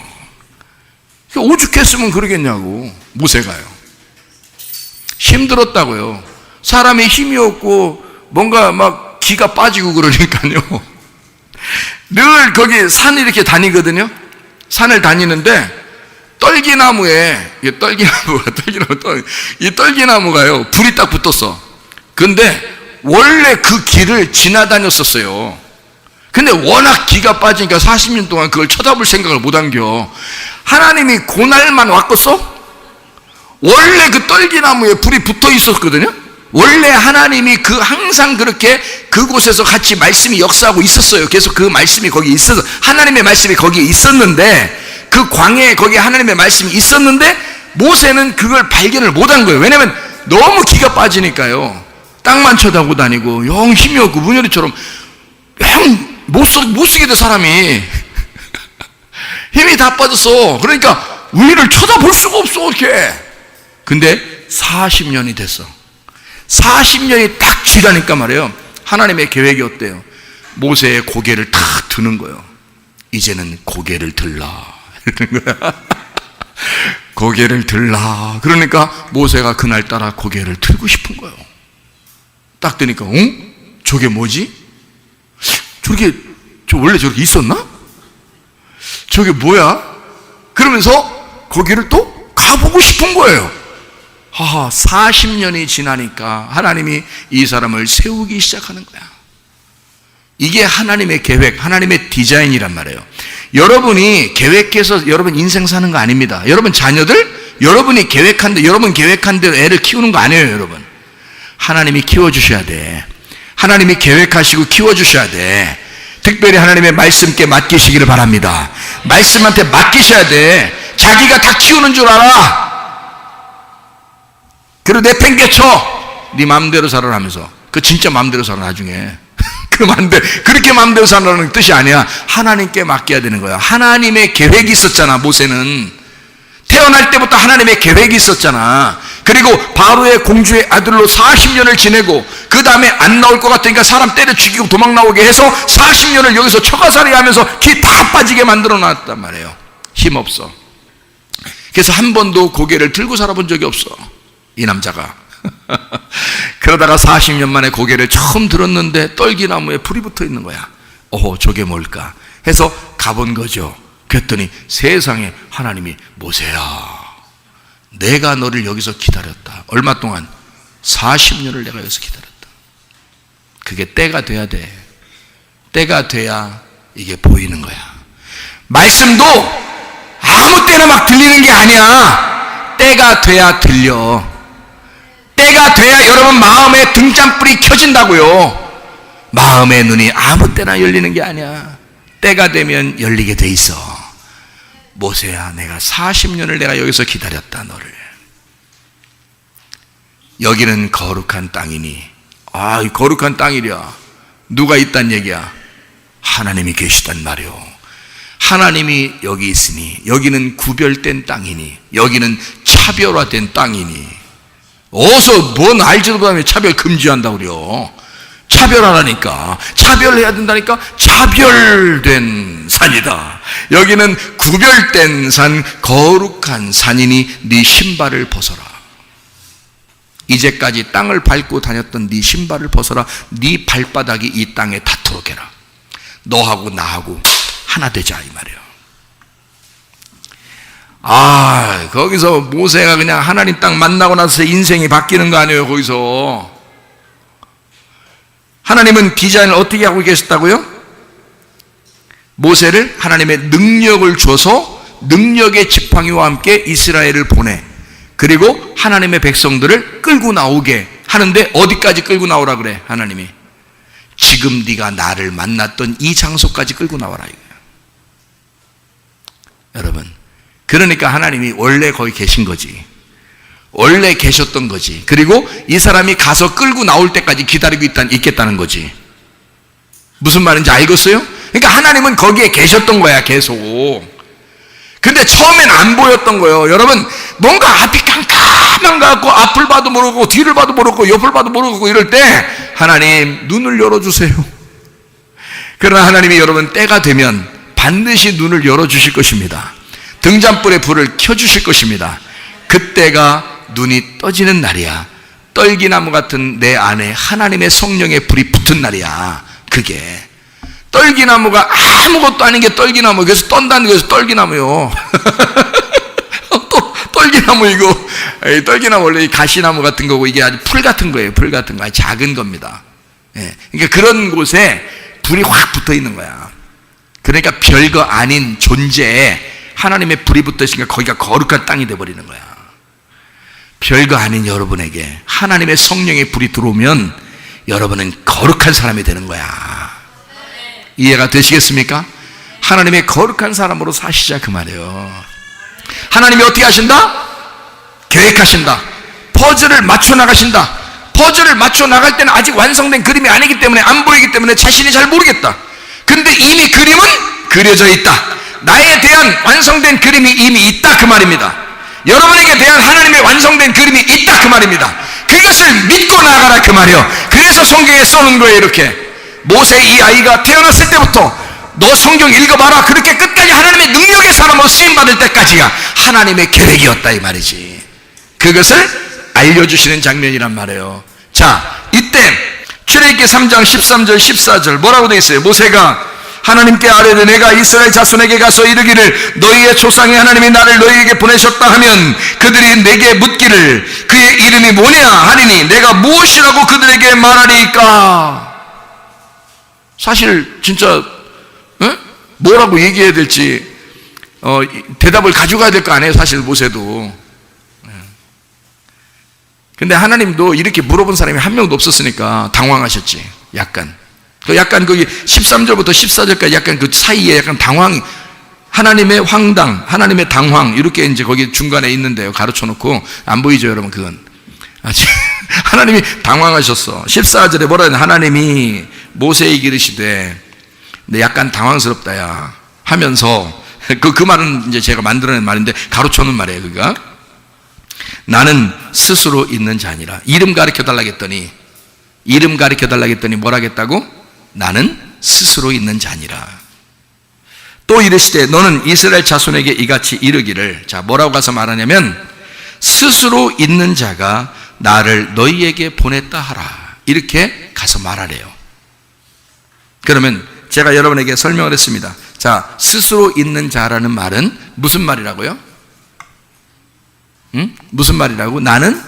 오죽했으면 그러겠냐고. 모세가요. 힘들었다고요. 사람이 힘이 없고 뭔가 막 기가 빠지고 그러니까요. 늘 거기 산 이렇게 다니거든요. 산을 다니는데 떨기나무에, 이 떨기나무가요, 불이 딱 붙었어. 근데 원래 그 길을 지나다녔었어요. 근데 워낙 기가 빠지니까 40년 동안 그걸 쳐다볼 생각을 못 한겨. 하나님이 그날만 왔겠어? 원래 그 떨기나무에 불이 붙어 있었거든요. 원래 하나님이 항상 그렇게 그곳에서 같이 말씀이 역사하고 있었어요. 계속 그 말씀이 거기 있어서, 하나님의 말씀이 거기에 있었는데, 그 광야에 거기에 하나님의 말씀이 있었는데 모세는 그걸 발견을 못한 거예요. 왜냐면 너무 기가 빠지니까요. 땅만 쳐다보고 다니고 영 힘이 없고 문열이처럼 영 못 쓰게 돼. 사람이 힘이 다 빠졌어. 그러니까 위를 쳐다볼 수가 없어 이렇게. 근데 40년이 됐어. 40년이 딱 지나니까 말이에요, 하나님의 계획이 어때요? 모세의 고개를 탁 드는 거예요. 이제는 고개를 들라. 고개를 들라. 그러니까 모세가 그날따라 고개를 들고 싶은 거예요. 딱 드니까 응? 저게 뭐지? 원래 저렇게 있었나? 저게 뭐야? 그러면서 거기를 또 가보고 싶은 거예요. 40년이 지나니까 하나님이 이 사람을 세우기 시작하는 거야. 이게 하나님의 계획, 하나님의 디자인이란 말이에요. 여러분이 계획해서 여러분 인생 사는 거 아닙니다. 여러분 자녀들, 여러분이 계획한 대로 애를 키우는 거 아니에요, 여러분. 하나님이 키워주셔야 돼. 하나님이 계획하시고 키워주셔야 돼. 특별히 하나님의 말씀께 맡기시기를 바랍니다. 말씀한테 맡기셔야 돼. 자기가 다 키우는 줄 알아. 그리고 내팽개쳐. 네 마음대로 살아라면서. 그 진짜 마음대로 살아 나중에. 그렇게 마음대로 살아라는 뜻이 아니야. 하나님께 맡겨야 되는 거야. 하나님의 계획이 있었잖아. 모세는 태어날 때부터 하나님의 계획이 있었잖아. 그리고 바로의 공주의 아들로 40년을 지내고 그 다음에 안 나올 것 같으니까 사람 때려 죽이고 도망 나오게 해서 40년을 여기서 처가살이 하면서 기 다 빠지게 만들어 놨단 말이에요. 힘없어. 그래서 한 번도 고개를 들고 살아본 적이 없어, 이 남자가. 그러다가 40년 만에 고개를 처음 들었는데 떨기나무에 불이 붙어 있는 거야. 저게 뭘까 해서 가본 거죠. 그랬더니 세상에 하나님이, 모세야, 내가 너를 여기서 기다렸다. 얼마 동안? 40년을 내가 여기서 기다렸다. 그게 때가 돼야 돼. 때가 돼야 이게 보이는 거야. 말씀도 아무 때나 막 들리는 게 아니야. 때가 돼야 들려. 때가 돼야 여러분 마음에 등잔불이 켜진다고요. 마음의 눈이 아무 때나 열리는 게 아니야. 때가 되면 열리게 돼 있어. 모세야, 내가 40년을 내가 여기서 기다렸다, 너를. 여기는 거룩한 땅이니. 이 거룩한 땅이랴. 누가 있단 얘기야? 하나님이 계시단 말이오. 하나님이 여기 있으니 여기는 구별된 땅이니 여기는 차별화된 땅이니. 어서 뭔 알지도 못하며 차별 금지한다고 그래요. 차별하라니까. 차별해야 된다니까. 차별된 산이다. 여기는 구별된 산, 거룩한 산이니 네 신발을 벗어라. 이제까지 땅을 밟고 다녔던 네 신발을 벗어라. 네 발바닥이 이 땅에 닿도록 해라. 너하고 나하고 하나 되자, 이 말이에요. 거기서 모세가 그냥 하나님 딱 만나고 나서 인생이 바뀌는 거 아니에요. 거기서 하나님은 디자인을 어떻게 하고 계셨다고요? 모세를 하나님의 능력을 줘서 능력의 지팡이와 함께 이스라엘을 보내. 그리고 하나님의 백성들을 끌고 나오게 하는데, 어디까지 끌고 나오라 그래? 하나님이 지금 네가 나를 만났던 이 장소까지 끌고 나와라 이거예요. 여러분, 그러니까 하나님이 원래 거기 계신 거지. 원래 계셨던 거지. 그리고 이 사람이 가서 끌고 나올 때까지 기다리고 있겠다는 거지. 무슨 말인지 알겠어요? 그러니까 하나님은 거기에 계셨던 거야, 계속. 근데 처음엔 안 보였던 거예요. 여러분, 뭔가 앞이 깜깜한 것 같고 앞을 봐도 모르고 뒤를 봐도 모르고 옆을 봐도 모르고 이럴 때 하나님 눈을 열어주세요. 그러나 하나님이 여러분 때가 되면 반드시 눈을 열어주실 것입니다. 등잔불에 불을 켜주실 것입니다. 그때가 눈이 떠지는 날이야. 떨기나무 같은 내 안에 하나님의 성령의 불이 붙은 날이야. 그게 떨기나무가 아무것도 아닌 게 떨기나무. 그래서 떤다는 거에서 떨기나무요. 또 떨기나무 이거 떨기나무 원래 이 가시나무 같은 거고 이게 아주 풀 같은 거예요. 풀 같은 거 아주 작은 겁니다. 예. 그러니까 그런 곳에 불이 확 붙어 있는 거야. 그러니까 별거 아닌 존재에 하나님의 불이 붙어 있으니까 거기가 거룩한 땅이 되어버리는 거야. 별거 아닌 여러분에게 하나님의 성령의 불이 들어오면 여러분은 거룩한 사람이 되는 거야. 이해가 되시겠습니까? 하나님의 거룩한 사람으로 사시자 그 말이에요. 하나님이 어떻게 하신다? 계획하신다. 퍼즐을 맞춰 나가신다. 퍼즐을 맞춰 나갈 때는 아직 완성된 그림이 아니기 때문에 안 보이기 때문에 자신이 잘 모르겠다. 근데 이미 그림은 그려져 있다. 나에 대한 완성된 그림이 이미 있다 그 말입니다. 여러분에게 대한 하나님의 완성된 그림이 있다 그 말입니다. 그것을 믿고 나가라 그 말이에요. 그래서 성경에 써놓은 거예요. 이렇게 모세 이 아이가 태어났을 때부터 너 성경 읽어봐라. 그렇게 끝까지 하나님의 능력의 사람으로 쓰임받을 때까지가 하나님의 계획이었다 이 말이지. 그것을 알려주시는 장면이란 말이에요. 자, 이때 출애굽기 3장 13절 14절 뭐라고 되어 있어요? 모세가 하나님께 아뢰되 내가 이스라엘 자손에게 가서 이르기를 너희의 조상의 하나님이 나를 너희에게 보내셨다 하면 그들이 내게 묻기를 그의 이름이 뭐냐 하리니 내가 무엇이라고 그들에게 말하리까? 사실 진짜 뭐라고 얘기해야 될지 대답을 가져가야 될 거 아니에요. 사실 모세도. 근데 하나님도 이렇게 물어본 사람이 한 명도 없었으니까 당황하셨지. 약간 거기 13절부터 14절까지 약간 그 사이에 약간 당황, 하나님의 황당, 하나님의 당황 이렇게 이제 거기 중간에 있는데요. 가르쳐 놓고 안 보이죠, 여러분? 그건 하나님이 당황하셨어. 14절에 뭐라 하냐? 하나님이 모세에게 이르시되 근데 약간 당황스럽다야 하면서 그 말은 이제 제가 만들어낸 말인데 가르쳐 놓은 말이에요. 그가 나는 스스로 있는 자니라. 이름 가르쳐 달라고 했더니 뭐라 하겠다고? 나는 스스로 있는 자니라. 또 이르시되 너는 이스라엘 자손에게 이같이 이르기를. 자, 뭐라고 가서 말하냐면 스스로 있는 자가 나를 너희에게 보냈다 하라. 이렇게 가서 말하래요. 그러면 제가 여러분에게 설명을 했습니다. 자, 스스로 있는 자라는 말은 무슨 말이라고요? 무슨 말이라고? 나는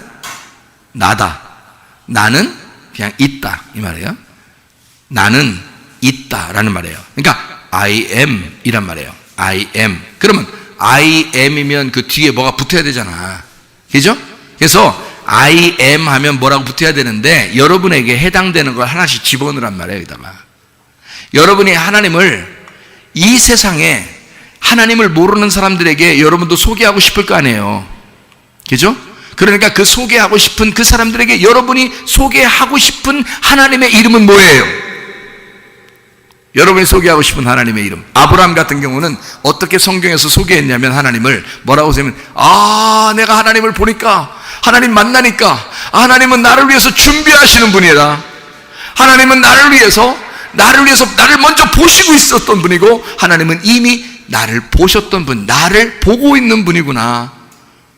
나다. 나는 그냥 있다 이 말이에요. 나는 있다라는 말이에요. 그러니까 I am 이란 말이에요. I am. 그러면 I am이면 그 뒤에 뭐가 붙어야 되잖아. 그죠? 그래서 I am 하면 뭐라고 붙어야 되는데 여러분에게 해당되는 걸 하나씩 집어넣으란 말이에요. 여기다가 여러분이 하나님을 이 세상에 하나님을 모르는 사람들에게 여러분도 소개하고 싶을 거 아니에요. 그죠? 그러니까 그 소개하고 싶은 그 사람들에게 여러분이 소개하고 싶은 하나님의 이름은 뭐예요? 여러분이 소개하고 싶은 하나님의 이름. 아브라함 같은 경우는 어떻게 성경에서 소개했냐면 하나님을 뭐라고 하냐면 내가 하나님을 보니까 하나님 만나니까 하나님은 나를 위해서 준비하시는 분이다. 하나님은 나를 위해서 나를 먼저 보시고 있었던 분이고 하나님은 이미 나를 보셨던 분, 나를 보고 있는 분이구나.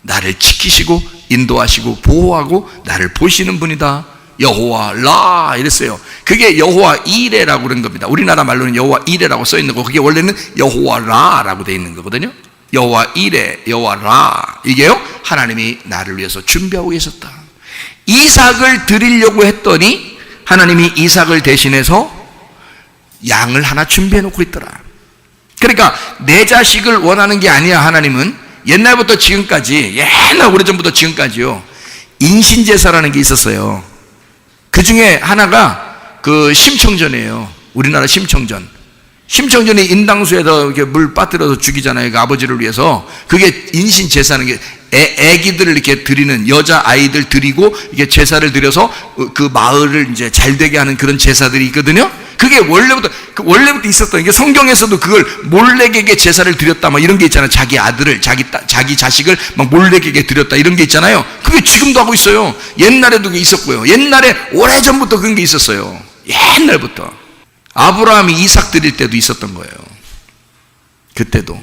나를 지키시고 인도하시고 보호하고 나를 보시는 분이다. 여호와 라 이랬어요. 그게 여호와 이레라고 그런 겁니다. 우리나라 말로는 여호와 이레라고 써 있는 거, 그게 원래는 여호와 라라고 돼 있는 거거든요. 여호와 이레, 여호와 라, 이게요 하나님이 나를 위해서 준비하고 계셨다. 이삭을 드리려고 했더니 하나님이 이삭을 대신해서 양을 하나 준비해 놓고 있더라. 그러니까 내 자식을 원하는 게 아니야. 하나님은 옛날부터 지금까지, 옛날 오래전부터 지금까지요, 인신제사라는 게 있었어요. 그 중에 하나가 그 심청전이에요. 우리나라 심청전. 심청전이 인당수에다 이렇게 물 빠뜨려서 죽이잖아요. 그 아버지를 위해서. 그게 인신제사는 게 애기들을 이렇게 드리는, 여자 아이들 드리고 이게 제사를 드려서 그 마을을 이제 잘 되게 하는 그런 제사들이 있거든요. 그게 원래부터 있었던 게, 성경에서도 그걸 몰렉에게 제사를 드렸다 막 이런 게 있잖아요. 자기 아들을, 자기 자식을 막 몰렉에게 드렸다 이런 게 있잖아요. 그게 지금도 하고 있어요. 옛날에도 그게 있었고요. 옛날에 오래전부터 그런 게 있었어요. 옛날부터. 아브라함이 이삭 드릴 때도 있었던 거예요. 그때도.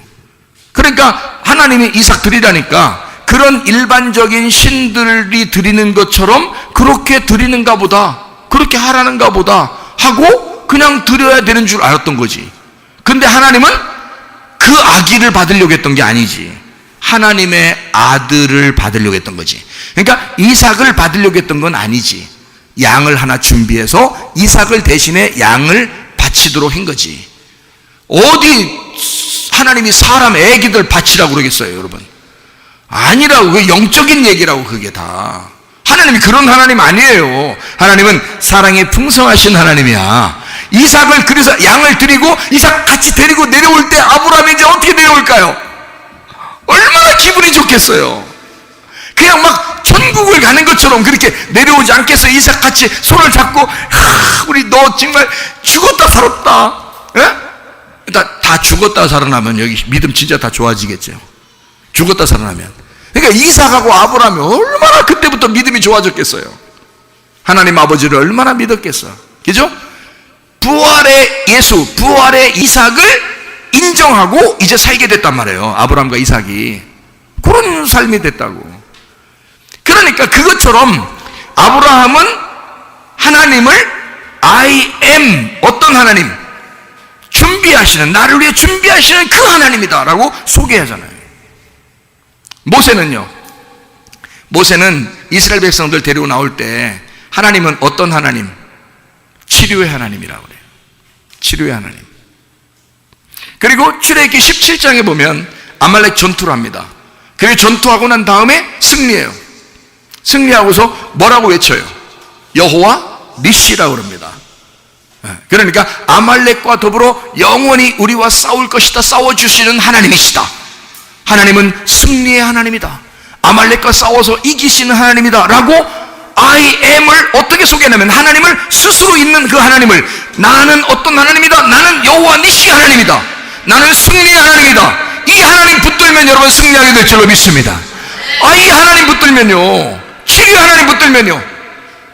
그러니까 하나님이 이삭 드리라니까 그런 일반적인 신들이 드리는 것처럼 그렇게 드리는가 보다, 그렇게 하라는가 보다 하고 그냥 드려야 되는 줄 알았던 거지. 근데 하나님은 그 아기를 받으려고 했던 게 아니지. 하나님의 아들을 받으려고 했던 거지. 그러니까 이삭을 받으려고 했던 건 아니지. 양을 하나 준비해서 이삭을 대신에 양을 바치도록 한 거지. 어디 하나님이 사람 애기들 바치라고 그러겠어요, 여러분? 아니라고. 그 영적인 얘기라고. 그게 다 하나님이 그런 하나님 아니에요. 하나님은 사랑에 풍성하신 하나님이야. 이삭을, 그래서 양을 드리고 이삭 같이 데리고 내려올 때 아브라함이 이제 어떻게 내려올까요? 얼마나 기분이 좋겠어요. 그냥 막 천국을 가는 것처럼 그렇게 내려오지 않겠어요? 이삭 같이 손을 잡고, 우리 너 정말 죽었다 살았다. 예? 다 죽었다 살아나면 여기 믿음 진짜 다 좋아지겠죠. 죽었다 살아나면. 그러니까 이삭하고 아브라함이 얼마나 그때부터 믿음이 좋아졌겠어요. 하나님 아버지를 얼마나 믿었겠어. 그죠? 부활의 예수, 부활의 이삭을 인정하고 이제 살게 됐단 말이에요. 아브라함과 이삭이. 그런 삶이 됐다고. 그러니까 그것처럼 아브라함은 하나님을 I am, 어떤 하나님? 준비하시는, 나를 위해 준비하시는 그 하나님이다 라고 소개하잖아요. 모세는 이스라엘 백성들 데리고 나올 때 하나님은 어떤 하나님? 치료의 하나님이라고 그래요. 치료의 하나님. 그리고 출애굽기 17장에 보면 아말렉 전투를 합니다. 그리고 전투하고 난 다음에 승리해요. 승리하고서 뭐라고 외쳐요? 여호와 니시라고 그럽니다. 그러니까 아말렉과 더불어 영원히 우리와 싸울 것이다, 싸워주시는 하나님이시다. 하나님은 승리의 하나님이다, 아말렉과 싸워서 이기시는 하나님이다 라고 I am을 어떻게 소개하냐면, 하나님을 스스로 있는 그 하나님을, 나는 어떤 하나님이다, 나는 여호와 니시 하나님이다, 나는 승리의 하나님이다. 이 하나님 붙들면 여러분 승리하게 될 줄로 믿습니다. 이 하나님 붙들면요, 치료 하나님 붙들면요,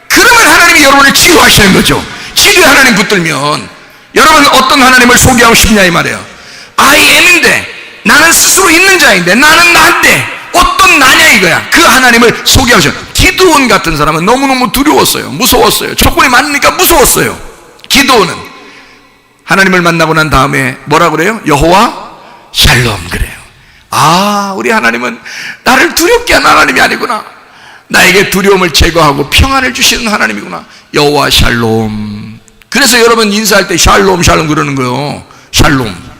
그러면 하나님이 여러분을 치유하시는 거죠. 치료 하나님 붙들면 여러분 어떤 하나님을 소개하고 싶냐 이 말이에요. I am인데, 나는 스스로 있는 자인데, 나는 나인데 어떤 나냐 이거야. 그 하나님을 소개하셔. 기드온 같은 사람은 너무너무 두려웠어요. 무서웠어요. 조건이 많으니까 무서웠어요. 기드온은 하나님을 만나고 난 다음에 뭐라 그래요? 여호와 샬롬 그래요. 우리 하나님은 나를 두렵게 하는 하나님이 아니구나, 나에게 두려움을 제거하고 평안을 주시는 하나님이구나. 여호와 샬롬. 그래서 여러분 인사할 때 샬롬 샬롬 그러는 거예요. 샬롬.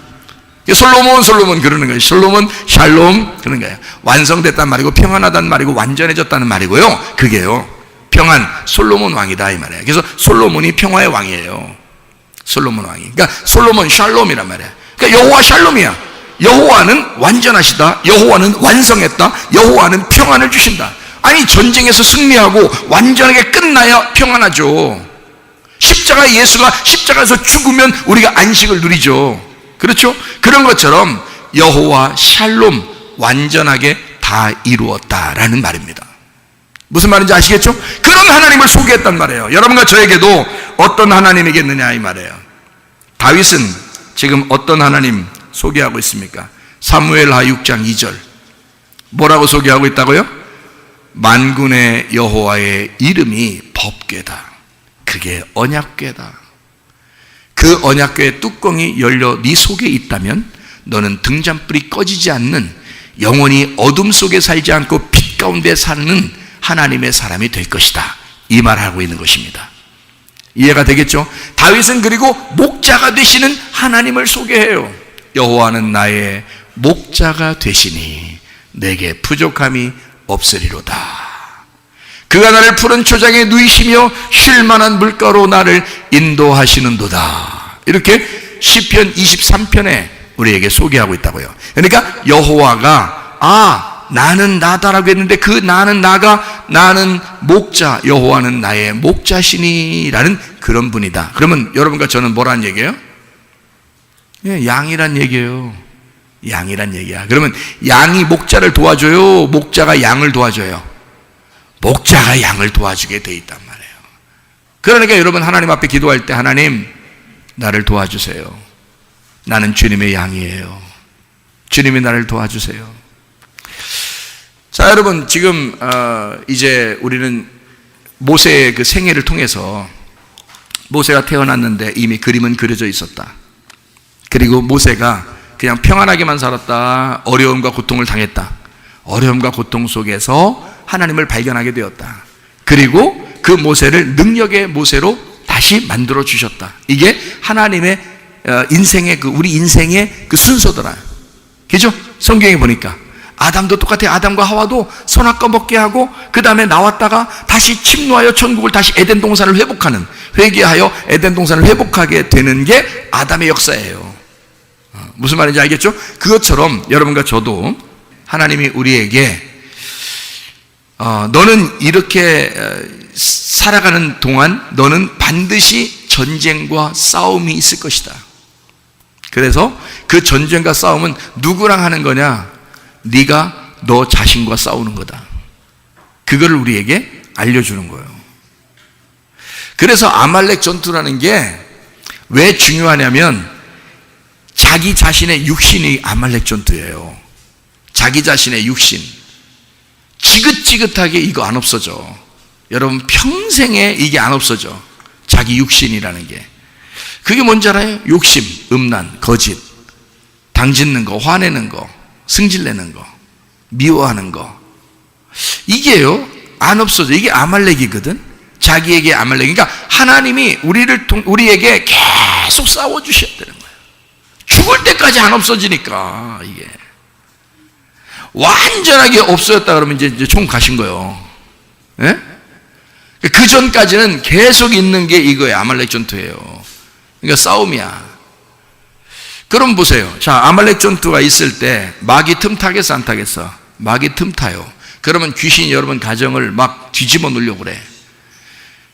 솔로몬 그러는 거예요. 솔로몬 샬롬 그러는 거예요. 완성됐단 말이고 평안하다는 말이고 완전해졌다는 말이고요. 그게요, 평안, 솔로몬 왕이다 이 말이에요. 그래서 솔로몬이 평화의 왕이에요. 솔로몬 왕이. 그러니까 솔로몬 샬롬이란 말이에요. 그러니까 여호와 샬롬이야. 여호와는 완전하시다, 여호와는 완성했다, 여호와는 평안을 주신다. 아니 전쟁에서 승리하고 완전하게 끝나야 평안하죠. 예수가 십자가에서 죽으면 우리가 안식을 누리죠. 그렇죠? 그런 것처럼 여호와 샬롬, 완전하게 다 이루었다라는 말입니다. 무슨 말인지 아시겠죠? 그런 하나님을 소개했단 말이에요. 여러분과 저에게도 어떤 하나님이겠느냐 이 말이에요. 다윗은 지금 어떤 하나님 소개하고 있습니까? 사무엘하 6장 2절 뭐라고 소개하고 있다고요? 만군의 여호와의 이름이 법궤다, 그게 언약궤다. 그 언약궤의 뚜껑이 열려 네 속에 있다면 너는 등잔불이 꺼지지 않는, 영원히 어둠 속에 살지 않고 빛 가운데 사는 하나님의 사람이 될 것이다, 이 말하고 있는 것입니다. 이해가 되겠죠? 다윗은 그리고 목자가 되시는 하나님을 소개해요. 여호와는 나의 목자가 되시니 내게 부족함이 없으리로다. 그가 나를 푸른 초장에 누이시며 쉴만한 물가로 나를 인도하시는도다. 이렇게 시편 23편에 우리에게 소개하고 있다고요. 그러니까 여호와가 나는 나다라고 했는데 그 나는 나가 나는 목자, 여호와는 나의 목자시니라는 그런 분이다. 그러면 여러분과 저는 뭐란 얘기예요? 예, 양이란 얘기예요. 양이란 얘기야. 그러면 양이 목자를 도와줘요? 목자가 양을 도와줘요? 목자가 양을 도와주게 돼 있단 말이에요. 그러니까 여러분 하나님 앞에 기도할 때 하나님 나를 도와주세요. 나는 주님의 양이에요. 주님이 나를 도와주세요. 자, 여러분 지금 이제 우리는 모세의 그 생애를 통해서 모세가 태어났는데 이미 그림은 그려져 있었다. 그리고 모세가 그냥 평안하게만 살았다. 어려움과 고통을 당했다. 어려움과 고통 속에서 하나님을 발견하게 되었다. 그리고 그 모세를 능력의 모세로 다시 만들어 주셨다. 이게 하나님의 인생의 우리 인생의 그 순서더라. 그죠? 성경에 보니까 아담도 똑같아요. 아담과 하와도 선악과 먹게 하고 그 다음에 나왔다가 다시 침노하여 천국을 다시 에덴 동산을 회복하는, 회개하여 에덴 동산을 회복하게 되는 게 아담의 역사예요. 무슨 말인지 알겠죠? 그것처럼 여러분과 저도 하나님이 우리에게 너는 이렇게 살아가는 동안 너는 반드시 전쟁과 싸움이 있을 것이다. 그래서 그 전쟁과 싸움은 누구랑 하는 거냐? 네가 너 자신과 싸우는 거다. 그거를 우리에게 알려주는 거예요. 그래서 아말렉 전투라는 게 왜 중요하냐면 자기 자신의 육신이 아말렉 전투예요. 자기 자신의 육신. 지긋지긋하게 이거 안 없어져. 여러분 평생에 이게 안 없어져. 자기 육신이라는 게. 그게 뭔지 알아요? 욕심, 음란, 거짓, 당짓는 거, 화내는 거, 승질내는 거, 미워하는 거. 이게요 안 없어져. 이게 아말렉이거든. 자기에게 아말렉. 그러니까 하나님이 우리에게 계속 싸워주셔야 되는 거예요. 죽을 때까지 안 없어지니까. 이게 완전하게 없어졌다 그러면 이제 총 가신 거예요. 예? 그 전까지는 계속 있는 게 이거예요. 아말렉 전투예요. 그러니까 싸움이야. 그럼 보세요. 자, 아말렉 전투가 있을 때 마귀 틈타겠어 안 타겠어? 마귀 틈타요. 그러면 귀신이 여러분 가정을 막 뒤집어 놓으려고 그래.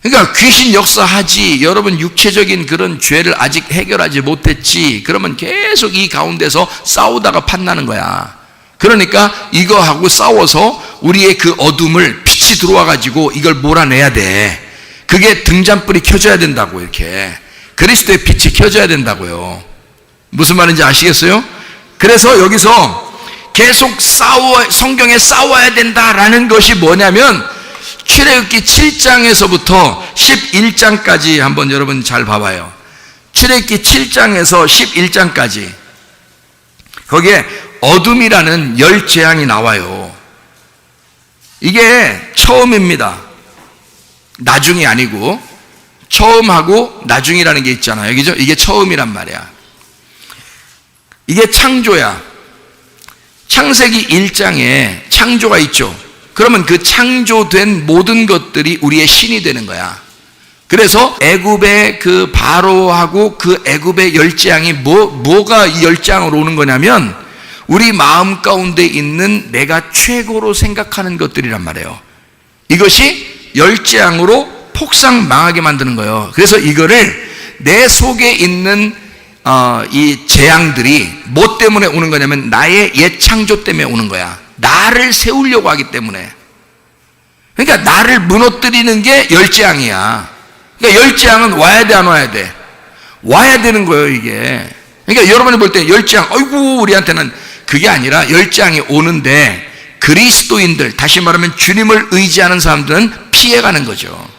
그러니까 귀신 역사하지, 여러분 육체적인 그런 죄를 아직 해결하지 못했지, 그러면 계속 이 가운데서 싸우다가 판나는 거야. 그러니까 이거하고 싸워서 우리의 그 어둠을 빛이 들어와 가지고 이걸 몰아내야 돼. 그게 등잔불이 켜져야 된다고. 이렇게 그리스도의 빛이 켜져야 된다고요. 무슨 말인지 아시겠어요? 그래서 여기서 계속 성경에 싸워야 된다라는 것이 뭐냐면 출애굽기 7장에서부터 11장까지 한번 여러분 잘 봐봐요. 출애굽기 7장에서 11장까지 거기에 어둠이라는 열 재앙이 나와요. 이게 처음입니다. 나중이 아니고 처음하고 나중이라는 게 있잖아요. 그죠? 이게 처음이란 말이야. 이게 창조야. 창세기 1장에 창조가 있죠. 그러면 그 창조된 모든 것들이 우리의 신이 되는 거야. 그래서 애굽의 그 바로하고 그 애굽의 열재앙이 뭐가 이 열재앙으로 오는 거냐면 우리 마음 가운데 있는 내가 최고로 생각하는 것들이란 말이에요. 이것이 열재앙으로 폭삭 망하게 만드는 거예요. 그래서 이거를 내 속에 있는 이 재앙들이 뭐 때문에 오는 거냐면 나의 옛 창조 때문에 오는 거야. 나를 세우려고 하기 때문에. 그러니까 나를 무너뜨리는 게 열재앙이야. 그러니까 열재앙은 와야 돼 안 와야 돼? 와야 되는 거예요 이게. 그러니까 여러분이 볼 때 열재앙 아이고 우리한테는 그게 아니라 열재앙이 오는데 그리스도인들, 다시 말하면 주님을 의지하는 사람들은 피해가는 거죠.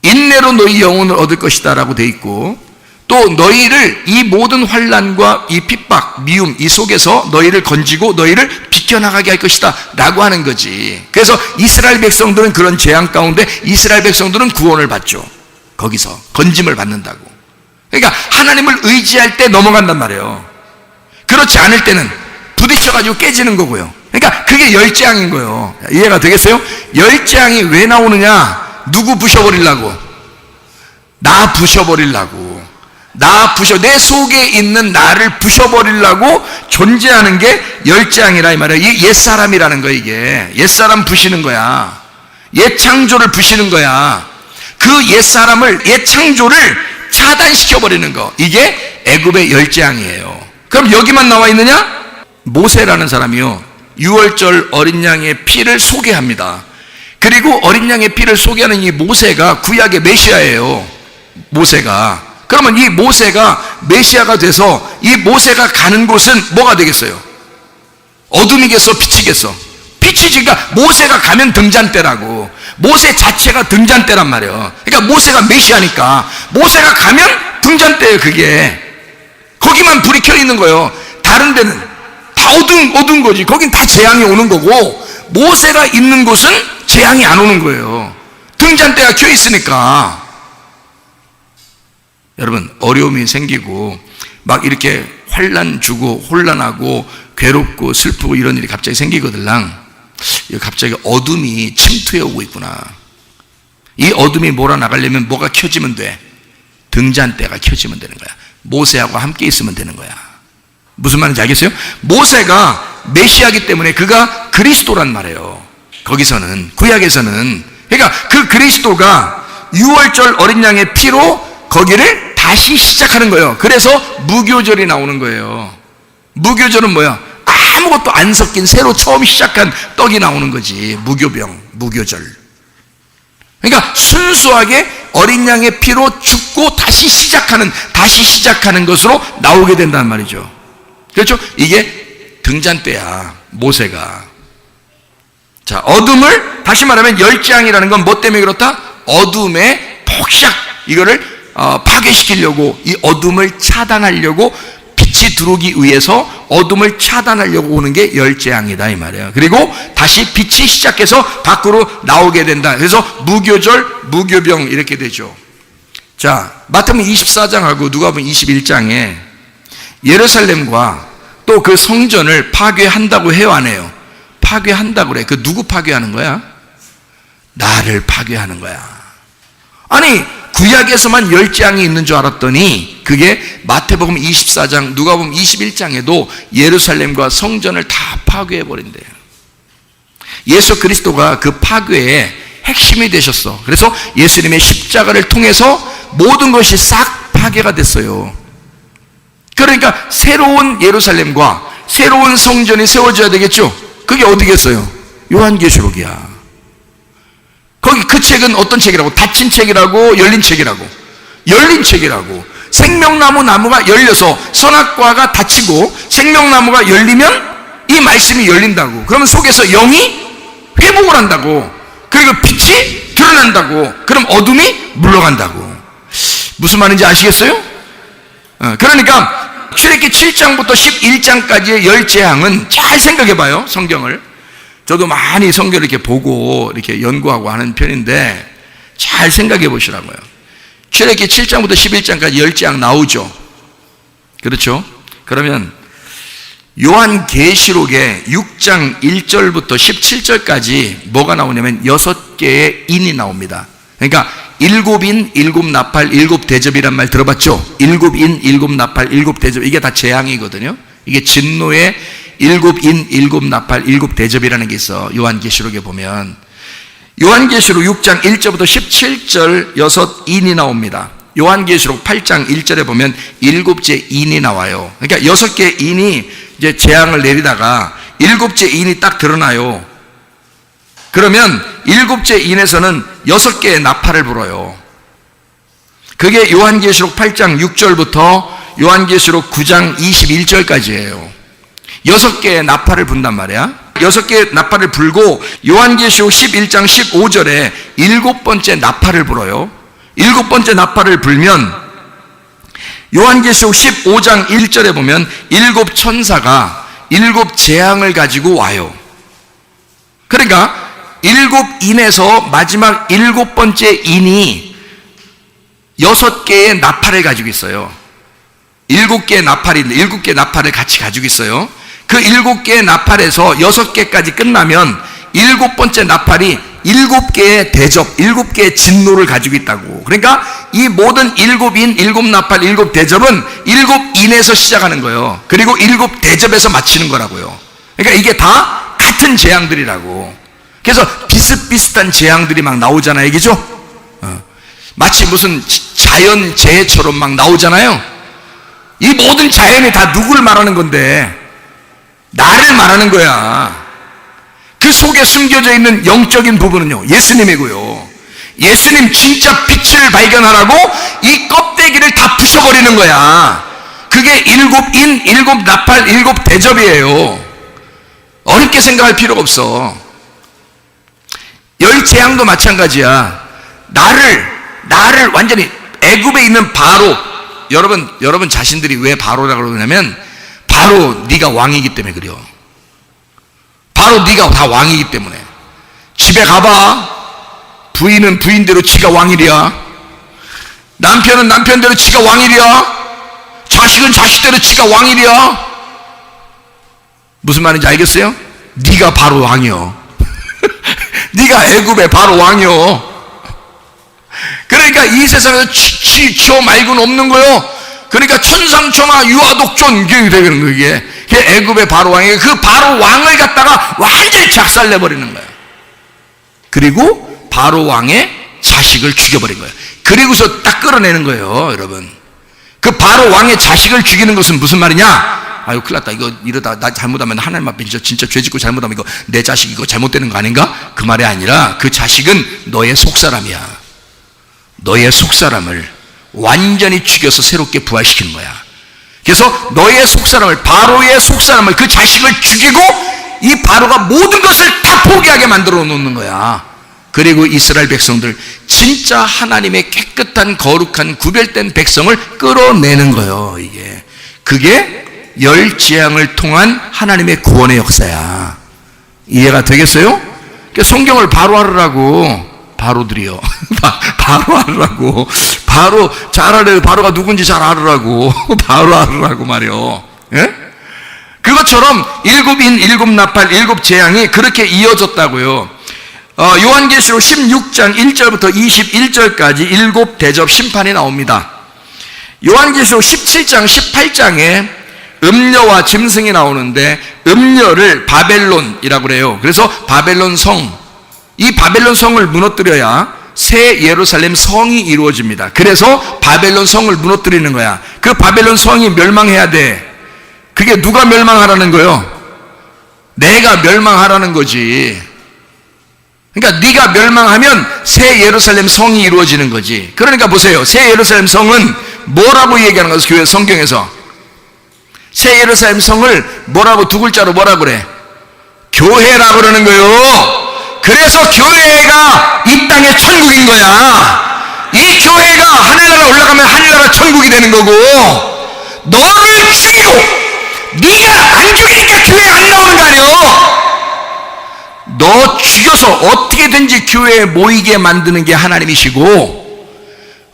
인내로 너희 영혼을 얻을 것이다 라고 돼 있고, 또 너희를 이 모든 환난과 이 핍박, 미움 이 속에서 너희를 건지고 너희를 비켜나가게 할 것이다 라고 하는 거지. 그래서 이스라엘 백성들은 그런 재앙 가운데 이스라엘 백성들은 구원을 받죠. 거기서 건짐을 받는다고. 그러니까 하나님을 의지할 때 넘어간단 말이에요. 그렇지 않을 때는 부딪혀가지고 깨지는 거고요. 그러니까 그게 열재앙인 거예요. 이해가 되겠어요? 열재앙이 왜 나오느냐? 누구 부셔버리려고? 나 부셔버리려고. 내 속에 있는 나를 부셔버리려고 존재하는 게 열재앙이라 이 말이에요. 이 옛사람이라는 거, 이게. 옛사람 부시는 거야. 옛창조를 부시는 거야. 그 옛사람을, 옛창조를 차단시켜버리는 거. 이게 애굽의 열재앙이에요. 그럼 여기만 나와 있느냐? 모세라는 사람이요, 유월절 어린 양의 피를 소개합니다. 그리고 어린 양의 피를 소개하는 이 모세가 구약의 메시아예요. 모세가. 그러면 이 모세가 메시아가 돼서 이 모세가 가는 곳은 뭐가 되겠어요? 어둠이겠어? 빛이겠어? 빛이지. 그러니까 모세가 가면 등잔대라고. 모세 자체가 등잔대란 말이에요. 그러니까 모세가 메시아니까 모세가 가면 등잔대예요. 그게 거기만 불이 켜 있는 거예요. 다른 데는 다 어두운 거지. 거긴 다 재앙이 오는 거고, 모세가 있는 곳은 재앙이 안 오는 거예요. 등잔대가 켜 있으니까. 여러분, 어려움이 생기고 막 이렇게 환난 주고 혼란하고 괴롭고 슬프고 이런 일이 갑자기 생기거들랑, 갑자기 어둠이 침투해 오고 있구나. 이 어둠이 몰아나가려면 뭐가 켜지면 돼? 등잔대가 켜지면 되는 거야. 모세하고 함께 있으면 되는 거야. 무슨 말인지 알겠어요? 모세가 메시아이기 때문에 그가 그리스도란 말이에요. 거기서는, 구약에서는. 그러니까 그 그리스도가 유월절 어린 양의 피로 거기를 다시 시작하는 거예요. 그래서 무교절이 나오는 거예요. 무교절은 뭐야? 아무것도 안 섞인 새로 처음 시작한 떡이 나오는 거지. 무교절. 그러니까 순수하게 어린 양의 피로 죽고 다시 시작하는 것으로 나오게 된단 말이죠. 그렇죠? 이게 등잔대야, 모세가. 자, 어둠을, 다시 말하면 열재앙이라는 건 뭐 때문에 그렇다? 어둠의 폭삭, 이거를 파괴시키려고, 이 어둠을 차단하려고, 빛이 들어오기 위해서 어둠을 차단하려고 오는 게 열재앙이다 이 말이에요. 그리고 다시 빛이 시작해서 밖으로 나오게 된다. 그래서 무교절, 무교병 이렇게 되죠. 자, 마태복음 24장하고 누가복음 21장에 예루살렘과 또 그 성전을 파괴한다고 해요, 안 해요? 파괴한다고 그래. 그 누구 파괴하는 거야? 나를 파괴하는 거야. 아니, 구약에서만 열재앙이 있는 줄 알았더니 그게 마태복음 24장, 누가복음 21장에도 예루살렘과 성전을 다 파괴해버린대요. 예수 그리스도가 그 파괴의 핵심이 되셨어. 그래서 예수님의 십자가를 통해서 모든 것이 싹 파괴가 됐어요. 그러니까 새로운 예루살렘과 새로운 성전이 세워져야 되겠죠. 그게 어디겠어요? 요한계시록이야. 거기 그 책은 어떤 책이라고? 닫힌 책이라고, 열린 책이라고? 열린 책이라고. 생명나무가 열려서 선악과가 닫히고 생명나무가 열리면 이 말씀이 열린다고. 그러면 속에서 영이 회복을 한다고. 그리고 빛이 드러난다고. 그럼 어둠이 물러간다고. 무슨 말인지 아시겠어요? 그러니까 출애굽기 7장부터 11장까지의 열재앙은 잘 생각해 봐요, 성경을. 저도 많이 성경을 이렇게 보고 이렇게 연구하고 하는 편인데 잘 생각해 보시라고요. 출애굽기 7장부터 11장까지 열재앙 나오죠. 그렇죠? 그러면 요한계시록에 6장 1절부터 17절까지 뭐가 나오냐면 6개의 인이 나옵니다. 그러니까 7인, 7나팔, 7대접이란 말 들어봤죠? 7인, 7나팔, 7대접, 이게 다 재앙이거든요. 이게 진노의 7인, 7나팔, 7대접이라는 게 있어. 요한계시록에 보면 요한계시록 6장 1절부터 17절 6인이 나옵니다. 요한계시록 8장 1절에 보면 7째 인이 나와요. 그러니까 6개의 인이 이제 재앙을 내리다가 7째 인이 딱 드러나요. 그러면 7째 인에서는 6개의 나팔을 불어요. 그게 요한계시록 8장 6절부터 요한계시록 9장 21절까지예요. 6개의 나팔을 분단 말이야. 6개의 나팔을 불고 요한계시록 11장 15절에 7번째 나팔을 불어요. 7번째 나팔을 불면 요한계시록 15장 1절에 보면 7 천사가 7 재앙을 가지고 와요. 그러니까 7인에서 마지막 7번째 인이 6개의 나팔을 가지고 있어요. 7개의 나팔을 같이 가지고 있어요. 그 7개의 나팔에서 6개까지 끝나면 7번째 나팔이 7개의 대접, 7개의 진노를 가지고 있다고. 그러니까 이 모든 7인, 7나팔, 7대접은 7인에서 시작하는 거예요. 그리고 7대접에서 마치는 거라고요. 그러니까 이게 다 같은 재앙들이라고. 그래서 비슷비슷한 재앙들이 막 나오잖아요, 이게죠? 마치 무슨 자연재해처럼 막 나오잖아요. 이 모든 자연이 다 누구를 말하는 건데? 나를 말하는 거야. 그 속에 숨겨져 있는 영적인 부분은요, 예수님이고요. 예수님 진짜 빛을 발견하라고 이 껍데기를 다 부셔버리는 거야. 그게 7인, 7나팔, 7대접이에요. 어렵게 생각할 필요가 없어. 열재앙도 마찬가지야. 나를 완전히 애굽에 있는 바로, 여러분 자신들이 왜 바로라고 그러냐면 바로 네가 왕이기 때문에 그래요. 바로 네가 다 왕이기 때문에. 집에 가봐. 부인은 부인대로 지가 왕이랴. 남편은 남편대로 지가 왕이랴. 자식은 자식대로 지가 왕이랴. 무슨 말인지 알겠어요? 네가 바로 왕이요. 네가 애굽의 바로 왕이요. 그러니까 이 세상에서 저 말고는 없는 거요. 그러니까 천상천하 유아독존 이게 되는 거. 이게 애굽의 바로 왕이 그 바로 왕을 갖다가 완전히 작살내버리는 거예요. 그리고 바로 왕의 자식을 죽여버린 거예요. 그리고서 딱 끌어내는 거예요, 여러분. 그 바로 왕의 자식을 죽이는 것은 무슨 말이냐? 아유, 큰일 났다. 이거 이러다 나 잘못하면 하나님 앞에 진짜 죄 짓고 잘못하면 이거 내 자식 이거 잘못되는 거 아닌가? 그 말이 아니라 그 자식은 너의 속사람이야. 너의 속사람을 완전히 죽여서 새롭게 부활시키는 거야. 그래서 너의 속사람을, 바로의 속사람을, 그 자식을 죽이고 이 바로가 모든 것을 다 포기하게 만들어 놓는 거야. 그리고 이스라엘 백성들, 진짜 하나님의 깨끗한 거룩한 구별된 백성을 끌어내는 거예요. 이게 그게 열재앙을 통한 하나님의 구원의 역사야. 이해가 되겠어요? 성경을 바로 하라고. 바로들이요. 바로 하라고. 바로 잘 알아요. 바로가 누군지 잘 알으라고. 바로 하라고 말이요. 예? 그것처럼 7인, 7나팔, 7재앙이 그렇게 이어졌다고요. 요한계시록 16장 1절부터 21절까지 7대접 심판이 나옵니다. 요한계시록 17장 18장에 음녀와 짐승이 나오는데 음녀를 바벨론이라고 그래요. 그래서 바벨론 성, 이 바벨론 성을 무너뜨려야 새 예루살렘 성이 이루어집니다. 그래서 바벨론 성을 무너뜨리는 거야. 그 바벨론 성이 멸망해야 돼. 그게 누가 멸망하라는 거요? 내가 멸망하라는 거지. 그러니까 네가 멸망하면 새 예루살렘 성이 이루어지는 거지. 그러니까 보세요. 새 예루살렘 성은 뭐라고 얘기하는 거예요? 교회 성경에서 새 예루살렘 성을 뭐라고, 두 글자로 뭐라고 그래? 교회라고 그러는 거예요. 그래서 교회가 이 땅의 천국인 거야. 이 교회가 하늘나라 올라가면 하늘나라 천국이 되는 거고, 너를 죽이고 네가 안 죽이니까 교회 안 나오는 거 아니에요. 너 죽여서 어떻게든지 교회에 모이게 만드는 게 하나님이시고,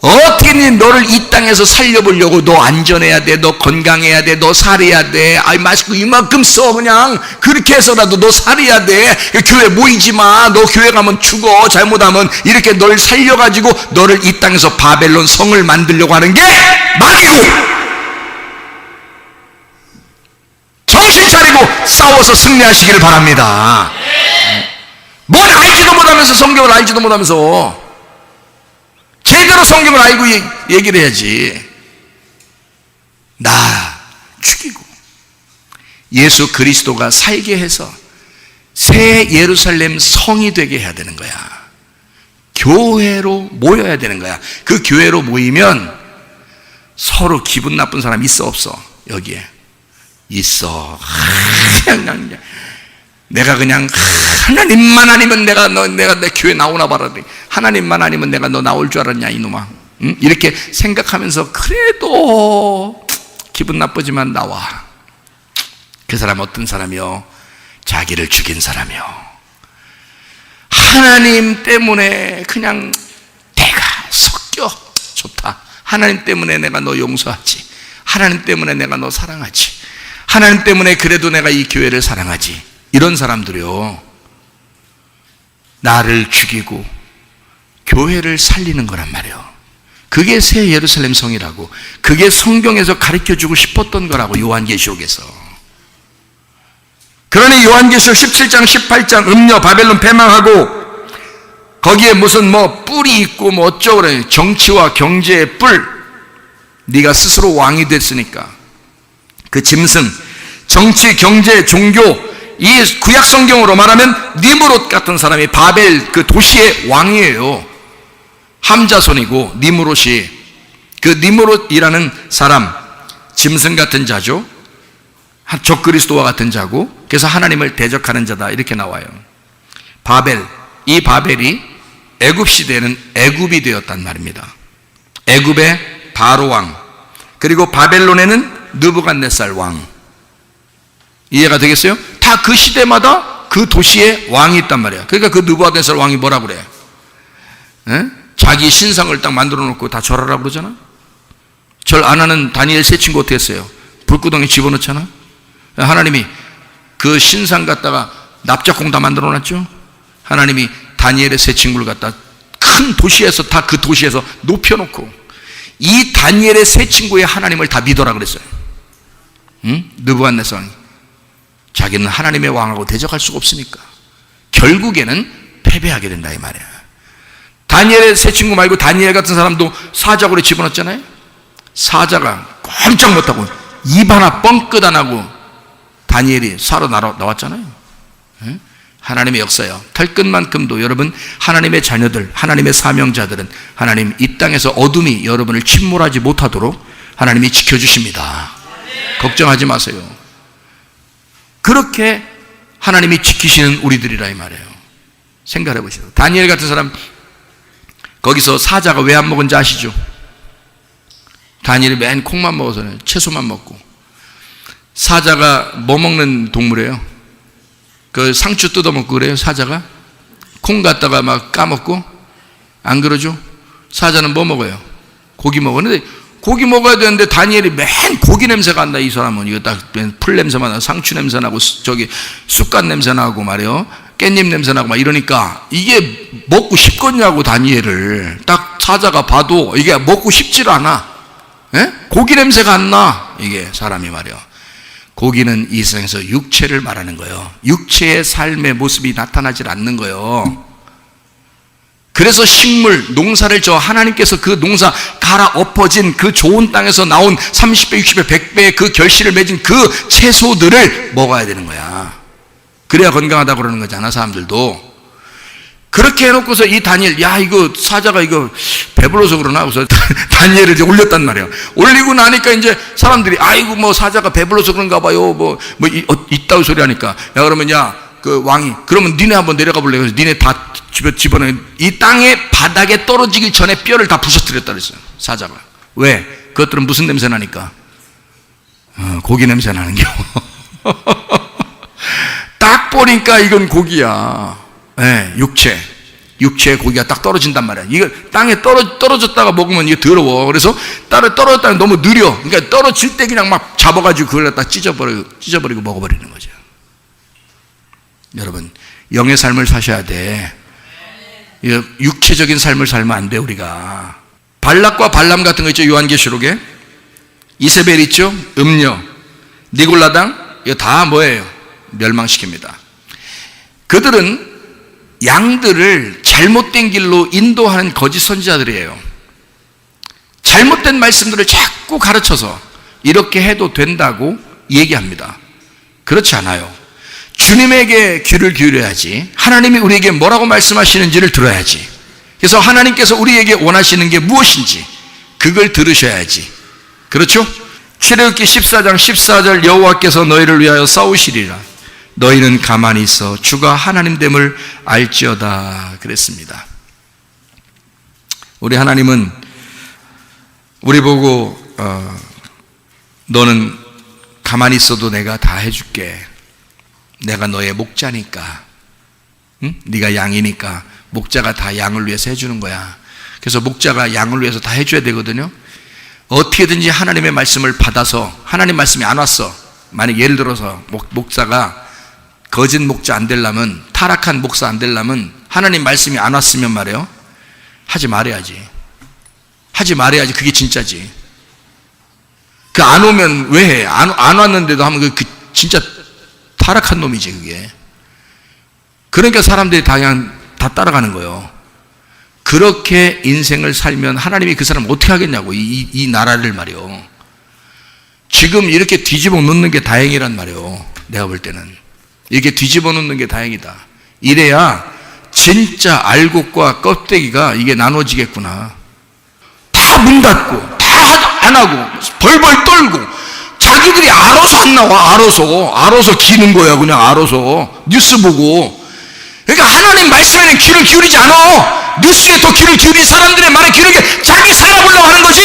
어떻게든 너를 이 땅에서 살려보려고, 너 안전해야 돼, 너 건강해야 돼, 너 살해야 돼, 아이 마스크 이만큼 써, 그냥 그렇게 해서라도 너 살해야 돼. 교회 모이지 마. 너 교회 가면 죽어. 잘못하면. 이렇게 널 살려가지고 너를 이 땅에서 바벨론 성을 만들려고 하는 게 마귀고, 정신 차리고 싸워서 승리하시기를 바랍니다. 뭘 알지도 못하면서, 성경을 알지도 못하면서 제대로 성경을 알고 얘기를 해야지. 나 죽이고 예수 그리스도가 살게 해서 새 예루살렘 성이 되게 해야 되는 거야. 교회로 모여야 되는 거야. 그 교회로 모이면 서로 기분 나쁜 사람 있어 없어? 여기에 있어. 그냥 내가 그냥 하나님만 아니면 내가 내 교회 나오나 봐라. 하나님만 아니면 내가 너 나올 줄 알았냐 이놈아. 응? 이렇게 생각하면서 그래도 기분 나쁘지만 나와. 그 사람 어떤 사람이요? 자기를 죽인 사람이요. 하나님 때문에 그냥 내가 섞여. 좋다. 하나님 때문에 내가 너 용서하지. 하나님 때문에 내가 너 사랑하지. 하나님 때문에 그래도 내가 이 교회를 사랑하지. 이런 사람들이요, 나를 죽이고 교회를 살리는 거란 말이에요. 그게 새 예루살렘 성이라고, 그게 성경에서 가르쳐주고 싶었던 거라고, 요한계시록에서. 그러니 요한계시록 17장 18장 음녀 바벨론 패망하고 거기에 무슨 뭐 뿔이 있고 뭐 어쩌고 그래, 정치와 경제의 뿔, 네가 스스로 왕이 됐으니까 그 짐승, 정치, 경제, 종교, 이 구약 성경으로 말하면 니무롯 같은 사람이 바벨 그 도시의 왕이에요. 함자손이고 니무롯이, 그 니무롯이라는 사람 짐승 같은 자죠. 적그리스도와 같은 자고, 그래서 하나님을 대적하는 자다 이렇게 나와요. 바벨, 이 바벨이 애굽 시대에는 애굽이 되었단 말입니다. 애굽의 바로 왕, 그리고 바벨론에는 느부갓네살 왕. 이해가 되겠어요? 다 그 시대마다 그 도시에 왕이 있단 말이에요. 그러니까 그 느부갓네살 왕이 뭐라 그래? 에? 자기 신상을 딱 만들어 놓고 다 절하라 그러잖아. 절 안 하는 다니엘 세 친구 어떻게 했어요? 불구덩이 집어넣잖아. 하나님이 그 신상 갖다가 납작공 다 만들어 놨죠. 하나님이 다니엘의 세 친구를 갖다 큰 도시에서, 다 그 도시에서 높여놓고 이 다니엘의 세 친구의 하나님을 다 믿어라 그랬어요. 응? 느부갓네살 자기는 하나님의 왕하고 대적할 수가 없으니까 결국에는 패배하게 된다 이 말이야. 다니엘의 세 친구 말고 다니엘 같은 사람도 사자굴에 집어넣었잖아요. 사자가 꼼짝 못하고 입 하나 뻥끗 안 하고 다니엘이 살아 나왔잖아요. 응? 하나님의 역사요. 털끝만큼도 여러분, 하나님의 자녀들, 하나님의 사명자들은 하나님 이 땅에서 어둠이 여러분을 침몰하지 못하도록 하나님이 지켜주십니다. 걱정하지 마세요. 그렇게 하나님이 지키시는 우리들이라 이 말이에요. 생각해 보시죠. 다니엘 같은 사람 거기서 사자가 왜 안 먹은지 아시죠? 다니엘이 맨 콩만 먹어서 채소만 먹고. 사자가 뭐 먹는 동물이에요? 그 상추 뜯어먹고 그래요. 사자가 콩 갖다가 막 까먹고, 안 그러죠? 사자는 뭐 먹어요? 고기 먹었는데, 고기 먹어야 되는데 다니엘이 맨 고기 냄새가 안 나. 이 사람은 이거 딱 풀 냄새만 나고 상추 냄새 나고 저기 쑥갓 냄새 나고 말이에요, 깻잎 냄새 나고 막 이러니까 이게 먹고 싶겠냐고. 다니엘을 딱 사자가 봐도 이게 먹고 싶질 않아. 에? 고기 냄새가 안 나. 이게 사람이 말이요. 고기는 이 세상에서 육체를 말하는 거예요. 육체의 삶의 모습이 나타나질 않는 거예요. 그래서 식물, 농사를 하나님께서 그 농사 갈아 엎어진 그 좋은 땅에서 나온 30배, 60배, 100배의 그 결실을 맺은 그 채소들을 먹어야 되는 거야. 그래야 건강하다고 그러는 거잖아, 사람들도. 그렇게 해놓고서 이 다니엘, 야, 이거 사자가 이거 배불러서 그러나? 그래서 다니엘을 이제 올렸단 말이에요. 올리고 나니까 이제 사람들이, 아이고, 뭐 사자가 배불러서 그런가 봐요. 이따위 소리 하니까. 야, 그러면 그 왕이, 그러면 니네 한번 내려가 볼래? 그래서 니네 다 집어넣어. 이 땅에 바닥에 떨어지기 전에 뼈를 다 부서뜨렸다 그랬어요. 사자가. 왜? 그것들은 무슨 냄새 나니까? 고기 냄새 나는 겨. 딱 보니까 이건 고기야. 네, 육체의 고기가 딱 떨어진단 말이야. 이거 땅에 떨어졌다가 먹으면 이게 더러워. 그래서 떨어졌다가 너무 느려. 그러니까 떨어질 때 그냥 막 잡아가지고 그걸 갖다 찢어버리고 먹어버리는 거죠. 여러분, 영의 삶을 사셔야 돼. 육체적인 삶을 살면 안 돼, 우리가. 발락과 발람 같은 거 있죠, 요한계시록에. 이세벨 있죠, 음녀, 니골라당, 이거 다 뭐예요? 멸망시킵니다. 그들은 양들을 잘못된 길로 인도하는 거짓 선지자들이에요. 잘못된 말씀들을 자꾸 가르쳐서 이렇게 해도 된다고 얘기합니다. 그렇지 않아요. 주님에게 귀를 기울여야지. 하나님이 우리에게 뭐라고 말씀하시는지를 들어야지. 그래서 하나님께서 우리에게 원하시는 게 무엇인지 그걸 들으셔야지. 그렇죠? 출애굽기 14장 14절, 여호와께서 너희를 위하여 싸우시리라. 너희는 가만히 있어 주가 하나님됨을 알지어다 그랬습니다. 우리 하나님은 우리 보고 너는 가만히 있어도 내가 다 해줄게. 내가 너의 목자니까. 응? 네가 양이니까 목자가 다 양을 위해서 해주는 거야. 그래서 목자가 양을 위해서 다 해줘야 되거든요. 어떻게든지 하나님의 말씀을 받아서, 하나님 말씀이 안 왔어. 만약 예를 들어서 목사가 거짓 목자 안 되려면, 타락한 목사 안 되려면 하나님 말씀이 안 왔으면 말이에요, 하지 말아야지. 하지 말아야지. 그게 진짜지. 그 안 오면 왜 해? 안 왔는데도 하면 그 진짜 타락한 놈이지, 그게. 그러니까 사람들이 다 그냥 다 따라가는 거예요. 그렇게 인생을 살면 하나님이 그 사람 어떻게 하겠냐고, 이 나라를 말이요. 지금 이렇게 뒤집어 놓는 게 다행이란 말이요. 내가 볼 때는 이렇게 뒤집어 놓는 게 다행이다. 이래야 진짜 알곡과 껍데기가 이게 나눠지겠구나. 다 문 닫고 다 안 하고 벌벌 떨고 자기들이 알아서 안 나와. 알아서 기는 거야. 그냥 알아서 뉴스 보고. 그러니까 하나님 말씀에는 귀를 기울이지 않아. 뉴스에 더 귀를 기울인 사람들의 말에 귀를 기울여 자기 살아보려고 하는 거지.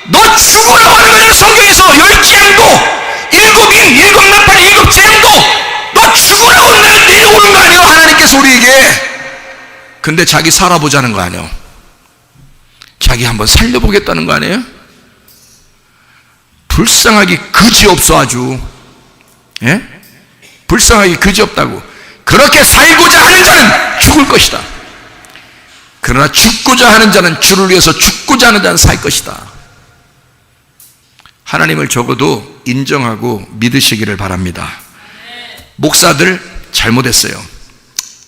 너 죽으려고 하는 거잖아. 성경에서 10재앙도 7인 7나팔 7재앙도 너 죽으려고 내려오는 거 아니에요, 하나님께서 우리에게. 근데 자기 살아보자는 거 아니에요. 자기 한번 살려보겠다는 거 아니에요? 불쌍하기 그지없어. 아주 불쌍하기 그지없다고. 그렇게 살고자 하는 자는 죽을 것이다. 그러나 죽고자 하는 자는, 주를 위해서 죽고자 하는 자는 살 것이다. 하나님을 적어도 인정하고 믿으시기를 바랍니다. 목사들 잘못했어요.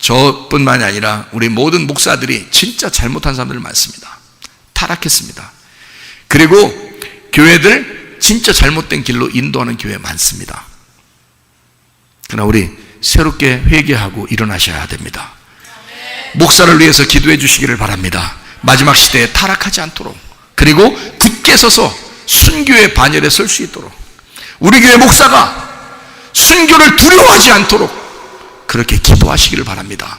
저뿐만이 아니라 우리 모든 목사들이 진짜 잘못한 사람들 많습니다. 타락했습니다. 그리고 교회들 진짜 잘못된 길로 인도하는 교회 많습니다. 그러나 우리 새롭게 회개하고 일어나셔야 됩니다. 목사를 위해서 기도해 주시기를 바랍니다. 마지막 시대에 타락하지 않도록, 그리고 굳게 서서 순교의 반열에 설 수 있도록, 우리 교회 목사가 순교를 두려워하지 않도록 그렇게 기도하시기를 바랍니다.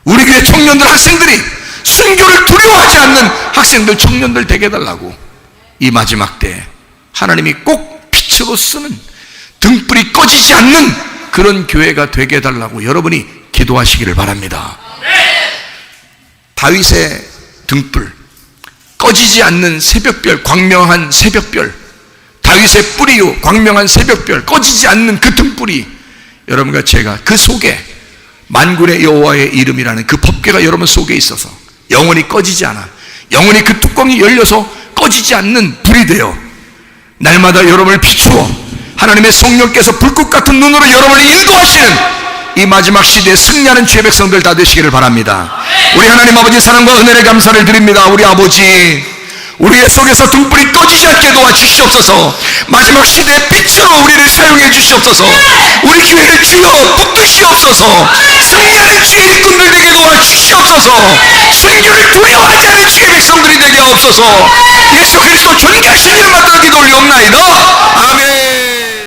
우리 교회 청년들, 학생들이 순교를 두려워하지 않는 학생들, 청년들 되게 해달라고. 이 마지막 때 하나님이 꼭 빛으로 쓰는, 등불이 꺼지지 않는 그런 교회가 되게 해달라고 여러분이 기도하시기를 바랍니다. 다윗의 등불, 꺼지지 않는 새벽별, 광명한 새벽별, 다윗의 뿌리요 광명한 새벽별, 꺼지지 않는 그 등불이 여러분과 제가 그 속에 만군의 여호와의 이름이라는 그 법궤가 여러분 속에 있어서 영원히 꺼지지 않아, 영원히 그 뚜껑이 열려서 꺼지지 않는 불이 되어 날마다 여러분을 비추어 하나님의 성령께서 불꽃 같은 눈으로 여러분을 인도하시는 이 마지막 시대에 승리하는 주의 백성들 다 되시기를 바랍니다. 우리 하나님 아버지 사랑과 은혜를 감사를 드립니다. 우리 아버지, 우리의 속에서 등불이 꺼지지 않게 도와주시옵소서. 마지막 시대의 빛으로 우리를 사용해 주시옵소서. 우리 교회를 주여 붙드시옵소서. 승리하는 주의 일꾼들 되게 도와주시옵소서. 순교를 두려워하지 않는 주의 백성들이 되게 하옵소서. 예수 그리스도 존귀하신 이름 받들어 기도 올리옵나이다. 아멘.